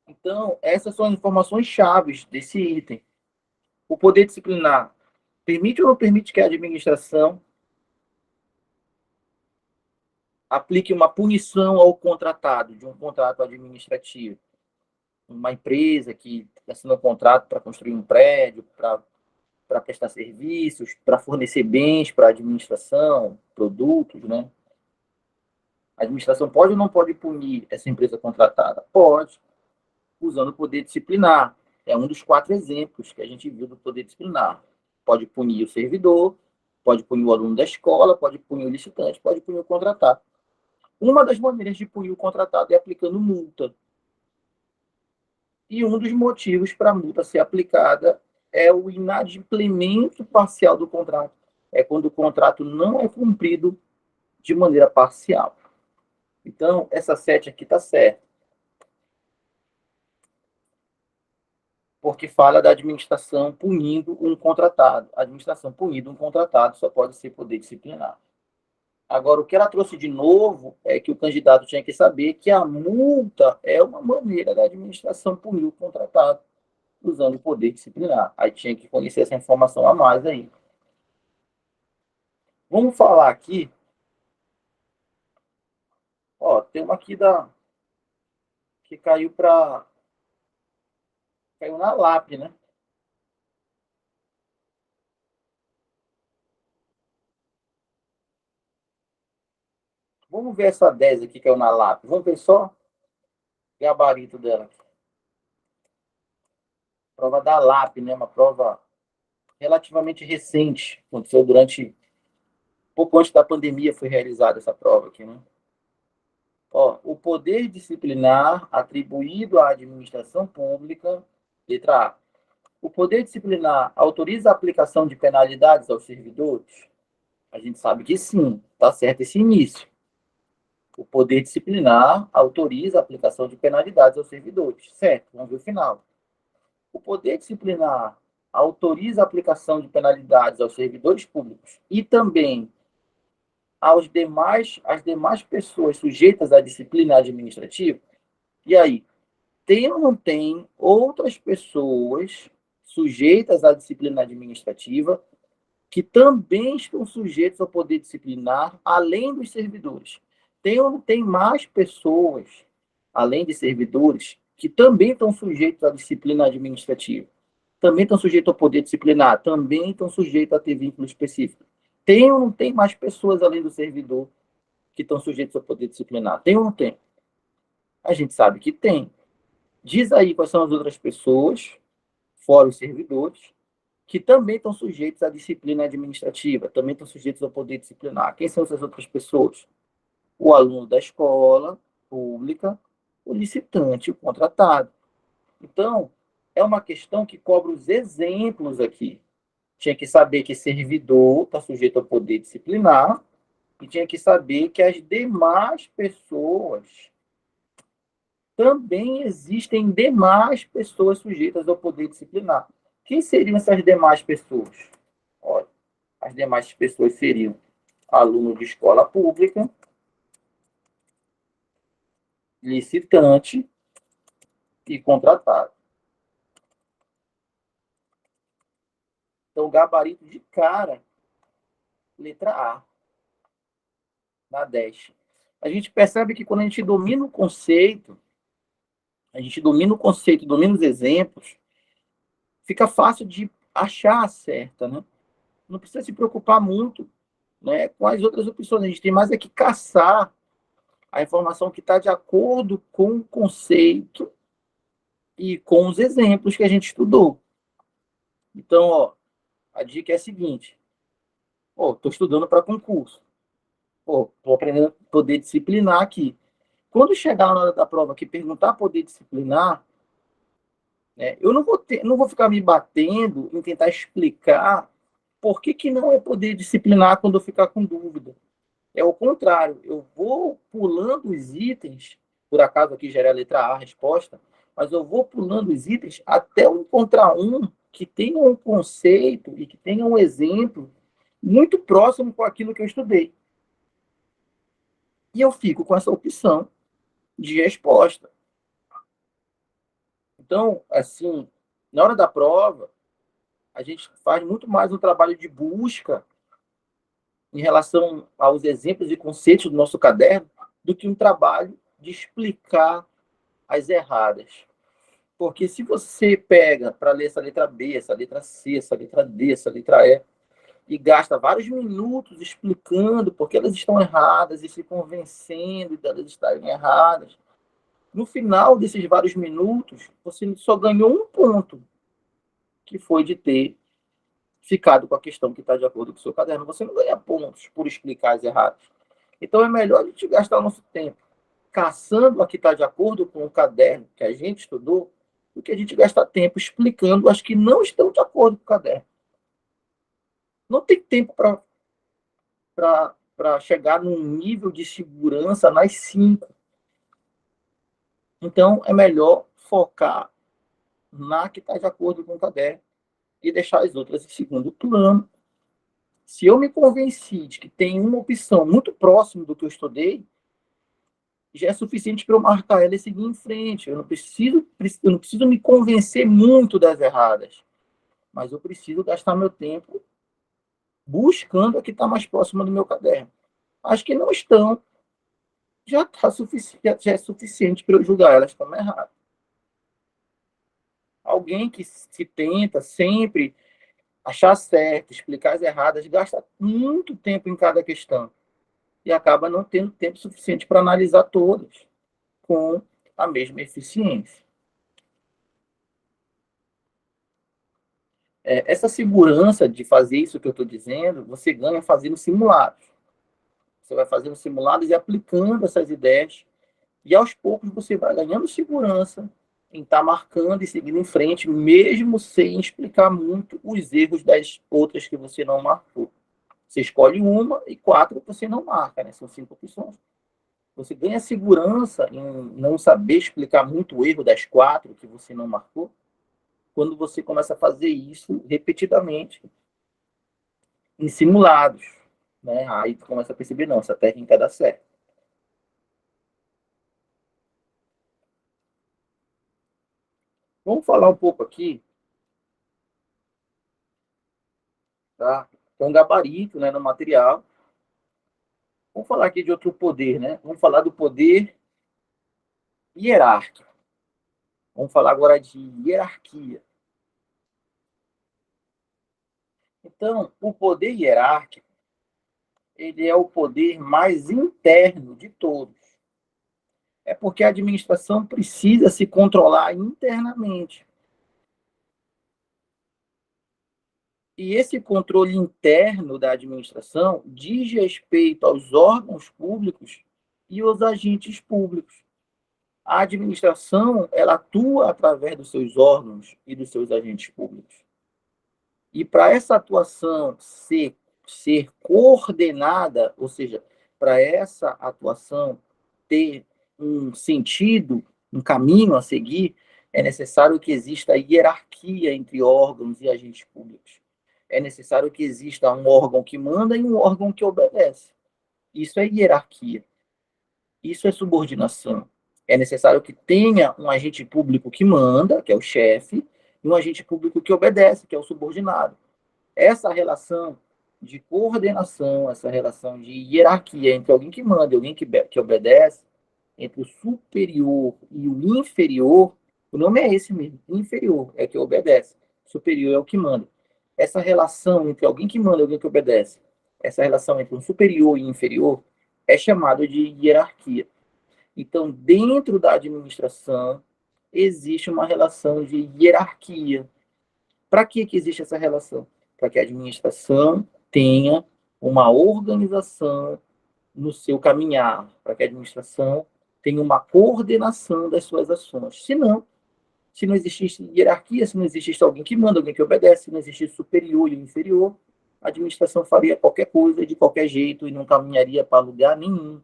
Então, essas são as informações chaves desse item. O poder disciplinar permite ou não permite que a administração aplique uma punição ao contratado de um contrato administrativo? Uma empresa que assina um contrato para construir um prédio, para prestar serviços, para fornecer bens para a administração, produtos, né? A administração pode ou não pode punir essa empresa contratada? Pode, usando o poder disciplinar. É um dos 4 exemplos que a gente viu do poder disciplinar. Pode punir o servidor, pode punir o aluno da escola, pode punir o licitante, pode punir o contratado. Uma das maneiras de punir o contratado é aplicando multa. E um dos motivos para a multa ser aplicada é o inadimplemento parcial do contrato. É quando o contrato não é cumprido de maneira parcial. Então, essa 7 aqui está certa. Porque fala da administração punindo um contratado. A administração punindo um contratado só pode ser poder disciplinar. Agora, o que ela trouxe de novo é que o candidato tinha que saber que a multa é uma maneira da administração punir o contratado, usando o poder disciplinar. Aí tinha que conhecer essa informação a mais aí. Vamos falar aqui. Ó, tem uma aqui que caiu na LAP, né? Vamos ver essa 10 aqui que caiu na LAP. Vamos ver só o gabarito dela. Prova da LAP, né? Uma prova relativamente recente. Aconteceu pouco antes da pandemia foi realizada essa prova aqui, né? Ó, o poder disciplinar atribuído à administração pública, letra A. O poder disciplinar autoriza a aplicação de penalidades aos servidores? A gente sabe que sim, está certo esse início. O poder disciplinar autoriza a aplicação de penalidades aos servidores, certo? Vamos ver o final. O poder disciplinar autoriza a aplicação de penalidades aos servidores públicos e também às demais pessoas sujeitas à disciplina administrativa? E aí, tem ou não tem outras pessoas sujeitas à disciplina administrativa que também estão sujeitas ao poder disciplinar, além dos servidores? Tem ou não tem mais pessoas, além de servidores, que também estão sujeitos à disciplina administrativa? Também estão sujeitos ao poder disciplinar? Também estão sujeitos a ter vínculo específico? Tem ou não tem mais pessoas, além do servidor, que estão sujeitos ao poder disciplinar? Tem ou não tem? A gente sabe que tem. Diz aí quais são as outras pessoas, fora os servidores, que também estão sujeitos à disciplina administrativa, também estão sujeitos ao poder disciplinar. Quem são essas outras pessoas? O aluno da escola pública, o licitante, o contratado. Então, é uma questão que cobra os exemplos aqui. Tinha que saber que servidor está sujeito ao poder disciplinar e tinha que saber que as demais pessoas, também existem demais pessoas sujeitas ao poder disciplinar. Quem seriam essas demais pessoas? Olha, as demais pessoas seriam aluno de escola pública, licitante e contratado. Então, gabarito de cara, letra A, na 10. A gente percebe que quando a gente domina o conceito, domina os exemplos, fica fácil de achar a certa, né? Não precisa se preocupar muito, né, com as outras opções. A gente tem mais é que caçar a informação que está de acordo com o conceito e com os exemplos que a gente estudou. Então, ó, a dica é a seguinte. Estou estudando para concurso. Estou aprendendo a poder disciplinar aqui. Quando chegar na hora da prova que perguntar poder disciplinar, né, eu não vou ficar me batendo em tentar explicar por que não é poder disciplinar quando eu ficar com dúvida. É o contrário, eu vou pulando os itens, por acaso aqui já era a letra A a resposta, mas eu vou pulando os itens até eu encontrar um que tenham um conceito e que tenham um exemplo muito próximo com aquilo que eu estudei. E eu fico com essa opção de resposta. Então, assim, na hora da prova, a gente faz muito mais um trabalho de busca em relação aos exemplos e conceitos do nosso caderno do que um trabalho de explicar as erradas. Porque se você pega para ler essa letra B, essa letra C, essa letra D, essa letra E, e gasta vários minutos explicando por que elas estão erradas e se convencendo de elas estarem erradas, no final desses vários minutos, você só ganhou um ponto, que foi de ter ficado com a questão que está de acordo com o seu caderno. Você não ganha pontos por explicar as erradas. Então, é melhor a gente gastar o nosso tempo caçando a que está de acordo com o caderno que a gente estudou, do que a gente gastar tempo explicando as que não estão de acordo com o caderno. Não tem tempo para chegar num nível de segurança nas 5. Então, é melhor focar na que está de acordo com o caderno e deixar as outras em segundo plano. Se eu me convenci de que tem uma opção muito próxima do que eu estudei, já é suficiente para eu marcar ela e seguir em frente. Eu não preciso me convencer muito das erradas, mas eu preciso gastar meu tempo buscando a que está mais próxima do meu caderno. As que não estão, já é suficiente para eu julgar elas como erradas. Alguém que se tenta sempre achar certo, explicar as erradas, gasta muito tempo em cada questão e acaba não tendo tempo suficiente para analisar todas com a mesma eficiência. Essa segurança de fazer isso que eu estou dizendo, você ganha fazendo simulados. Você vai fazendo simulados e aplicando essas ideias, e aos poucos você vai ganhando segurança em estar marcando e seguindo em frente, mesmo sem explicar muito os erros das outras que você não marcou. Você escolhe uma e 4 você não marca, né? São 5 opções. Você ganha segurança em não saber explicar muito o erro das 4 que você não marcou, quando você começa a fazer isso repetidamente em simulados, né? Aí tu começa a perceber, não, essa técnica dá certo. Vamos falar um pouco aqui, tá? Tem um gabarito, né, no material. Vamos falar aqui de outro poder, né? Vamos falar do poder hierárquico. Vamos falar agora de hierarquia. Então, o poder hierárquico, ele é o poder mais interno de todos. É porque a administração precisa se controlar internamente. E esse controle interno da administração diz respeito aos órgãos públicos e aos agentes públicos. A administração, ela atua através dos seus órgãos e dos seus agentes públicos. E para essa atuação ser coordenada, ou seja, para essa atuação ter um sentido, um caminho a seguir, é necessário que exista hierarquia entre órgãos e agentes públicos. É necessário que exista um órgão que manda e um órgão que obedece. Isso é hierarquia. Isso é subordinação. É necessário que tenha um agente público que manda, que é o chefe, e um agente público que obedece, que é o subordinado. Essa relação de coordenação, essa relação de hierarquia entre alguém que manda e alguém que obedece, entre o superior e o inferior, o nome é esse mesmo, inferior é que obedece, superior é o que manda. Essa relação entre alguém que manda e alguém que obedece, essa relação entre um superior e um inferior, é chamado de hierarquia. Então, dentro da administração, existe uma relação de hierarquia. Para que existe essa relação? Para que a administração tenha uma organização no seu caminhar, para que a administração tenha uma coordenação das suas ações. Se não existisse hierarquia, se não existisse alguém que manda, alguém que obedece, se não existisse superior e inferior, a administração faria qualquer coisa de qualquer jeito e não caminharia para lugar nenhum.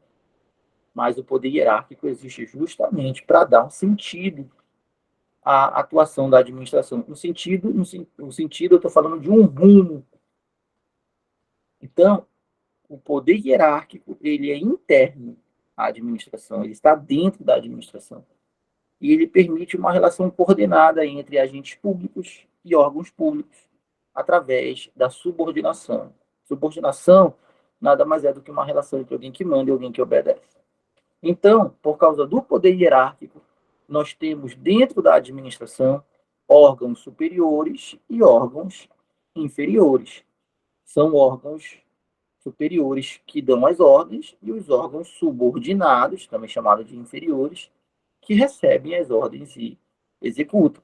Mas o poder hierárquico existe justamente para dar um sentido a atuação da administração. No sentido, eu estou falando de um rumo. Então, o poder hierárquico, ele é interno à administração, ele está dentro da administração. E ele permite uma relação coordenada entre agentes públicos e órgãos públicos, através da subordinação. Subordinação nada mais é do que uma relação entre alguém que manda e alguém que obedece. Então, por causa do poder hierárquico, nós temos dentro da administração órgãos superiores e órgãos inferiores. São órgãos superiores que dão as ordens e os órgãos subordinados, também chamados de inferiores, que recebem as ordens e executam.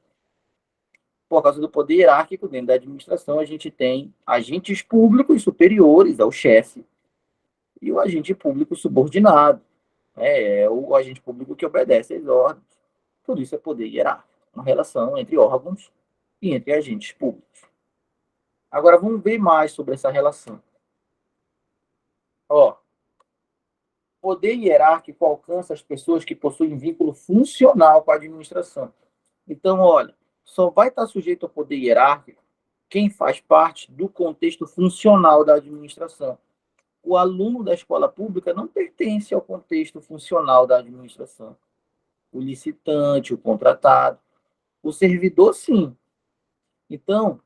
Por causa do poder hierárquico dentro da administração, a gente tem agentes públicos superiores ao chefe e o agente público subordinado, é o agente público que obedece às ordens. Tudo isso é poder hierárquico, uma relação entre órgãos e entre agentes públicos. Agora vamos ver mais sobre essa relação. Poder hierárquico alcança as pessoas que possuem vínculo funcional com a administração. Então, olha, só vai estar sujeito ao poder hierárquico quem faz parte do contexto funcional da administração. O aluno da escola pública não pertence ao contexto funcional da administração. O licitante, o contratado, o servidor, sim. Então,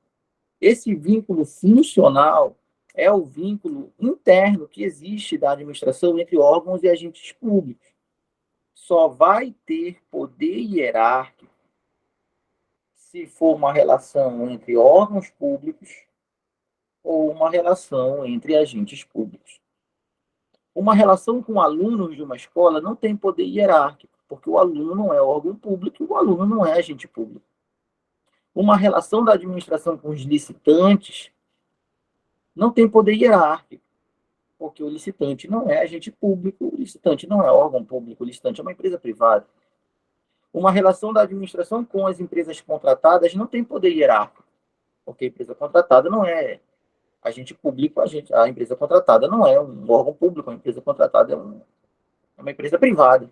esse vínculo funcional é o vínculo interno que existe da administração entre órgãos e agentes públicos. Só vai ter poder hierárquico se for uma relação entre órgãos públicos ou uma relação entre agentes públicos. Uma relação com alunos de uma escola não tem poder hierárquico, porque o aluno não é órgão público e o aluno não é agente público. Uma relação da administração com os licitantes não tem poder hierárquico, porque o licitante não é agente público, o licitante não é órgão público, o licitante é uma empresa privada. Uma relação da administração com as empresas contratadas não tem poder hierárquico, porque a empresa contratada não é agente público, a empresa contratada não é um órgão público, a empresa contratada é uma empresa privada.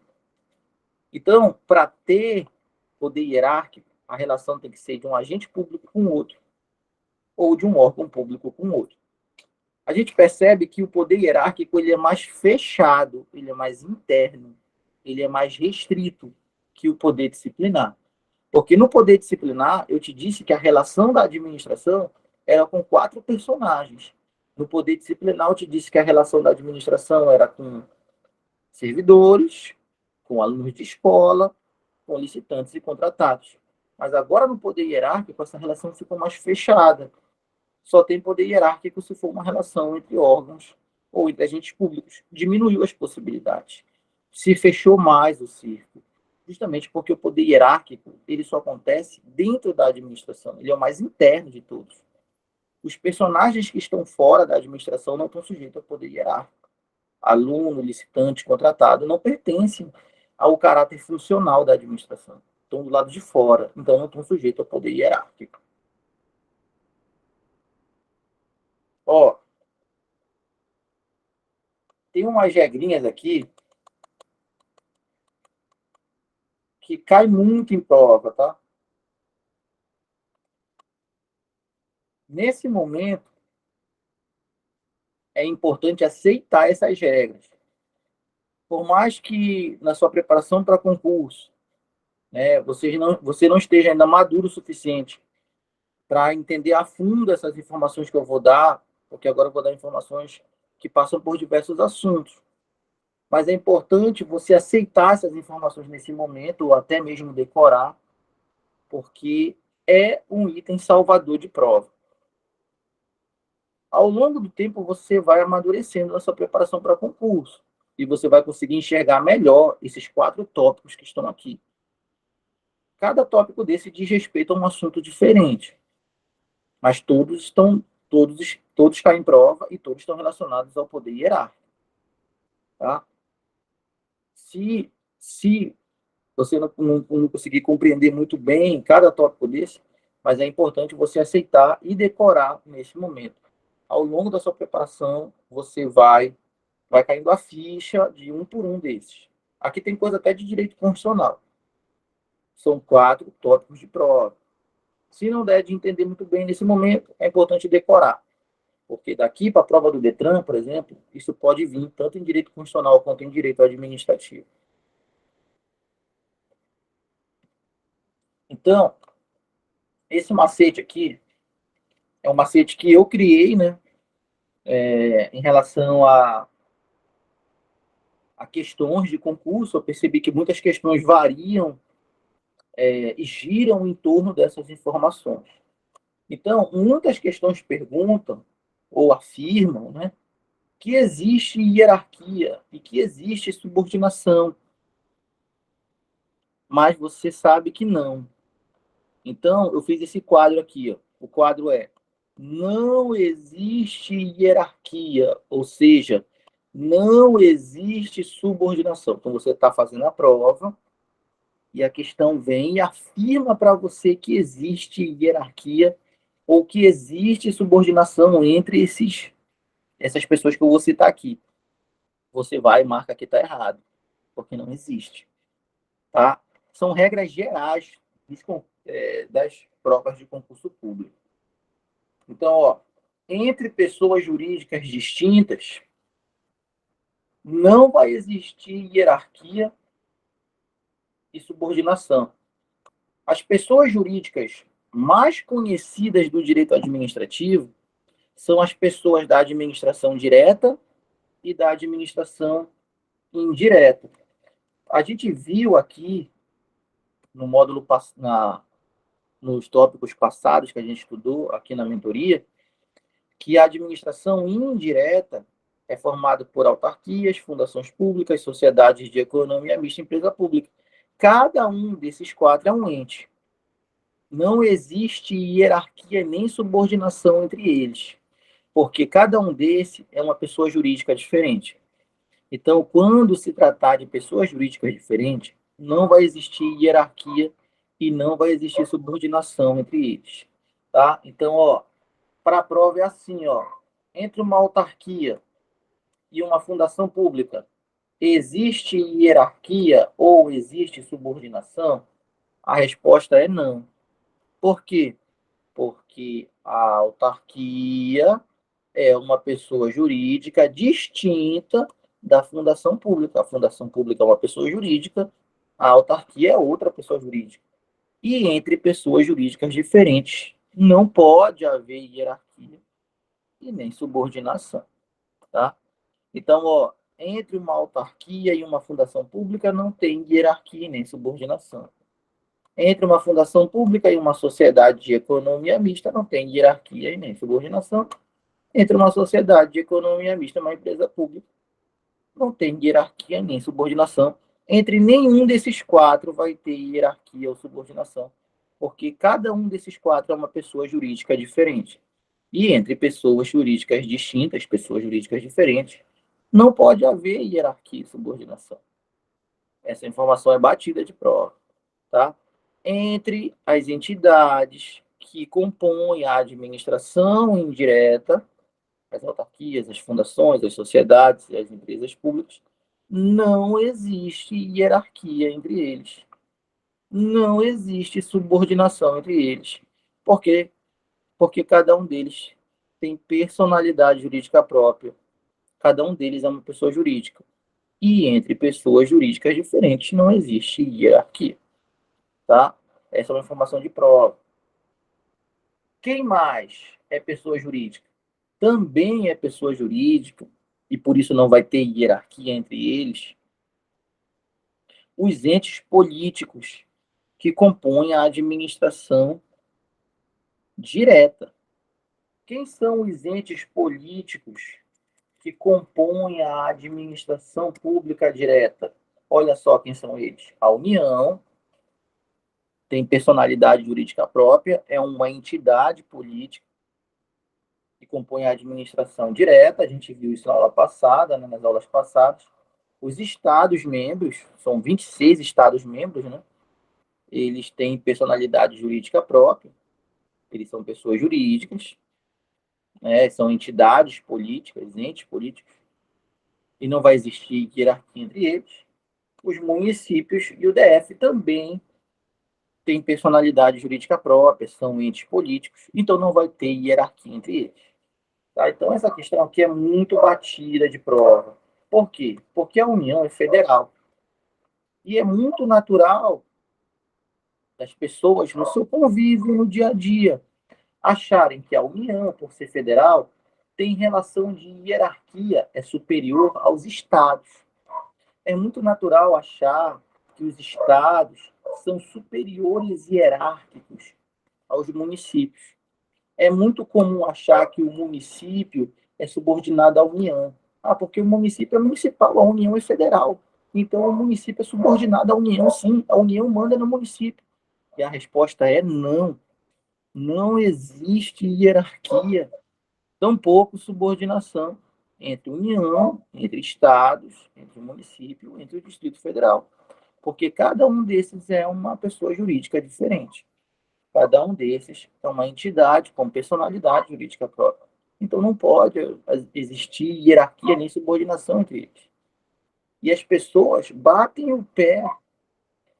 Então, para ter poder hierárquico, a relação tem que ser de um agente público com outro, ou de um órgão público com outro. A gente percebe que o poder hierárquico ele é mais fechado, ele é mais interno, ele é mais restrito que o poder disciplinar. Porque no poder disciplinar, eu te disse que a relação da administração era com 4 personagens. No poder disciplinar, eu te disse que a relação da administração era com servidores, com alunos de escola, com licitantes e contratados. Mas agora, no poder hierárquico, essa relação ficou mais fechada. Só tem poder hierárquico se for uma relação entre órgãos ou entre agentes públicos. Diminuiu as possibilidades. Se fechou mais o círculo. Justamente porque o poder hierárquico ele só acontece dentro da administração. Ele é o mais interno de todos. Os personagens que estão fora da administração não estão sujeitos ao poder hierárquico. Aluno, licitante, contratado não pertencem ao caráter funcional da administração. Estão do lado de fora, então não estão sujeitos ao poder hierárquico. Tem umas regrinhas aqui que cai muito em prova, tá? Nesse momento, é importante aceitar essas regras. Por mais que na sua preparação para concurso, né, você não esteja ainda maduro o suficiente para entender a fundo essas informações que eu vou dar, porque agora eu vou dar informações que passam por diversos assuntos. Mas é importante você aceitar essas informações nesse momento, ou até mesmo decorar, porque é um item salvador de prova. Ao longo do tempo, você vai amadurecendo na sua preparação para concurso. E você vai conseguir enxergar melhor esses 4 tópicos que estão aqui. Cada tópico desse diz respeito a um assunto diferente. Mas todos caem em prova e todos estão relacionados ao poder hierárquico. Tá? Se você não conseguir compreender muito bem cada tópico desse, mas é importante você aceitar e decorar nesse momento. Ao longo da sua preparação, você vai caindo a ficha de um por um desses. Aqui tem coisa até de direito constitucional. São 4 tópicos de prova. Se não der de entender muito bem nesse momento, é importante decorar. Porque daqui para a prova do DETRAN, por exemplo, isso pode vir tanto em direito constitucional quanto em direito administrativo. Então, esse macete aqui é um macete que eu criei, né, em relação a questões de concurso. Eu percebi que muitas questões variam e giram em torno dessas informações. Então, muitas questões perguntam ou afirmam, né, que existe hierarquia e que existe subordinação, mas você sabe que não. Então, eu fiz esse quadro aqui. Ó. O quadro é: não existe hierarquia, ou seja, não existe subordinação. Então, você está fazendo a prova e a questão vem e afirma para você que existe hierarquia ou que existe subordinação entre essas pessoas que eu vou citar aqui. Você vai e marca que está errado, porque não existe. Tá? São regras gerais das provas de concurso público. Então, ó, entre pessoas jurídicas distintas, não vai existir hierarquia e subordinação. As pessoas jurídicas mais conhecidas do direito administrativo são as pessoas da administração direta e da administração indireta. A gente viu aqui no módulo nos tópicos passados que a gente estudou aqui na mentoria, que a administração indireta é formada por autarquias, fundações públicas, sociedades de economia mista e empresa pública. Cada um desses 4 é um ente. Não existe hierarquia nem subordinação entre eles, porque cada um desses é uma pessoa jurídica diferente. Então, quando se tratar de pessoas jurídicas diferentes, não vai existir hierarquia e não vai existir subordinação entre eles. Tá? Então, ó, para a prova é assim, ó, entre uma autarquia e uma fundação pública, existe hierarquia ou existe subordinação? A resposta é não. Por quê? Porque a autarquia é uma pessoa jurídica distinta da fundação pública. A fundação pública é uma pessoa jurídica, a autarquia é outra pessoa jurídica. E entre pessoas jurídicas diferentes não pode haver hierarquia e nem subordinação, tá? Então, ó, entre uma autarquia e uma fundação pública não tem hierarquia e nem subordinação. Entre uma fundação pública e uma sociedade de economia mista não tem hierarquia e nem subordinação. Entre uma sociedade de economia mista e uma empresa pública não tem hierarquia nem subordinação. Entre nenhum desses 4 vai ter hierarquia ou subordinação, porque cada um desses 4 é uma pessoa jurídica diferente. E entre pessoas jurídicas distintas, pessoas jurídicas diferentes, não pode haver hierarquia e subordinação. Essa informação é batida de prova, tá? Entre as entidades que compõem a administração indireta, as autarquias, as fundações, as sociedades e as empresas públicas, não existe hierarquia entre eles. Não existe subordinação entre eles. Por quê? Porque cada um deles tem personalidade jurídica própria. Cada um deles é uma pessoa jurídica. E entre pessoas jurídicas diferentes não existe hierarquia. Tá? Essa é uma informação de prova. Quem mais é pessoa jurídica? Também é pessoa jurídica, e por isso não vai ter hierarquia entre eles, os entes políticos que compõem a administração direta. Quem são os entes políticos que compõem a administração pública direta? Olha só quem são eles. A União tem personalidade jurídica própria, é uma entidade política que compõe a administração direta. A gente viu isso na aula passada, né, nas aulas passadas. Os Estados-membros, são 26 Estados-membros, né? Eles têm personalidade jurídica própria, eles são pessoas jurídicas, né? São entidades políticas, entes políticos, e não vai existir hierarquia entre eles. Os municípios e o DF também têm personalidade jurídica própria, são entes políticos, então não vai ter hierarquia entre eles. Tá? Então, essa questão aqui é muito batida de prova. Por quê? Porque a União é federal. E é muito natural das pessoas, no seu convívio, no dia a dia, acharem que a União, por ser federal, tem relação de hierarquia, é superior aos estados. É muito natural achar que os estados são superiores hierárquicos aos municípios. É muito comum achar que o município é subordinado à União. Ah, porque o município é municipal, a União é federal. Então, o município é subordinado à União, sim. A União manda no município. E a resposta é não. Não existe hierarquia, tampouco subordinação entre União, entre estados, entre município, entre o Distrito Federal. Porque cada um desses é uma pessoa jurídica diferente. Cada um desses é uma entidade com personalidade jurídica própria. Então não pode existir hierarquia nem subordinação entre eles. E as pessoas batem o pé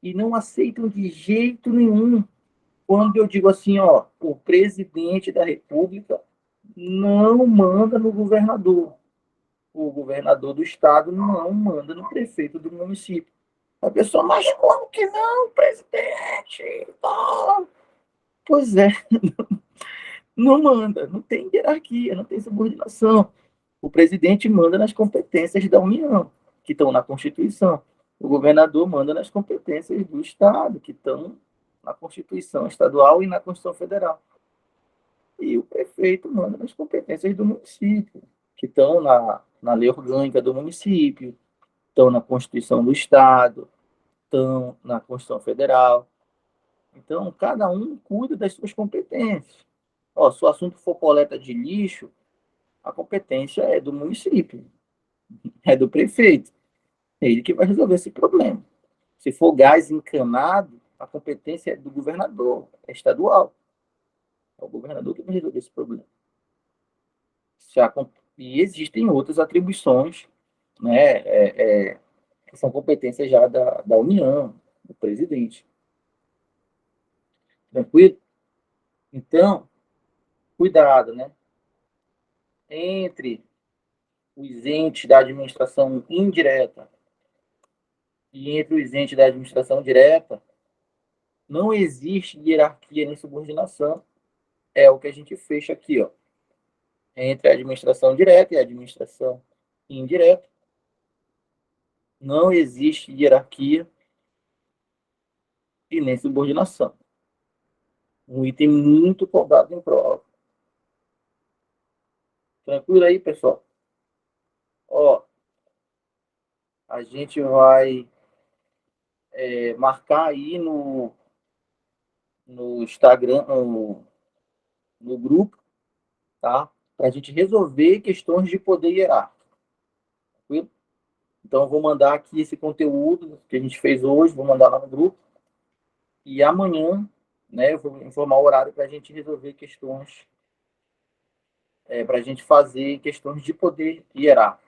e não aceitam de jeito nenhum quando eu digo assim, ó, o presidente da República não manda no governador. O governador do estado não manda no prefeito do município. A pessoa, mas como que não, presidente? Oh. Pois é, não manda, não tem hierarquia, não tem subordinação. O presidente manda nas competências da União, que estão na Constituição. O governador manda nas competências do Estado, que estão na Constituição Estadual e na Constituição Federal. E o prefeito manda nas competências do município, que estão na lei orgânica do município, estão na Constituição do Estado, estão na Constituição Federal. Então, cada um cuida das suas competências. Ó, se o assunto for coleta de lixo, a competência é do município, é do prefeito. É ele que vai resolver esse problema. Se for gás encanado, a competência é do governador, é estadual. É o governador que vai resolver esse problema. E existem outras atribuições, né, que são competências já da União, do presidente. Tranquilo? Então, cuidado, né? Entre os entes da administração indireta e entre os entes da administração direta, não existe hierarquia nem subordinação. É o que a gente fecha aqui, ó. Entre a administração direta e a administração indireta, não existe hierarquia e nem subordinação. Um item muito cobrado em prova. Tranquilo aí, pessoal? Ó, a gente vai marcar aí no Instagram, no grupo, tá? Para a gente resolver questões de poder hierárquico. Tranquilo? Então, eu vou mandar aqui esse conteúdo que a gente fez hoje, vou mandar lá no grupo. E amanhã, né, eu vou informar o horário para a gente resolver questões, para a gente fazer questões de poder hierárquico.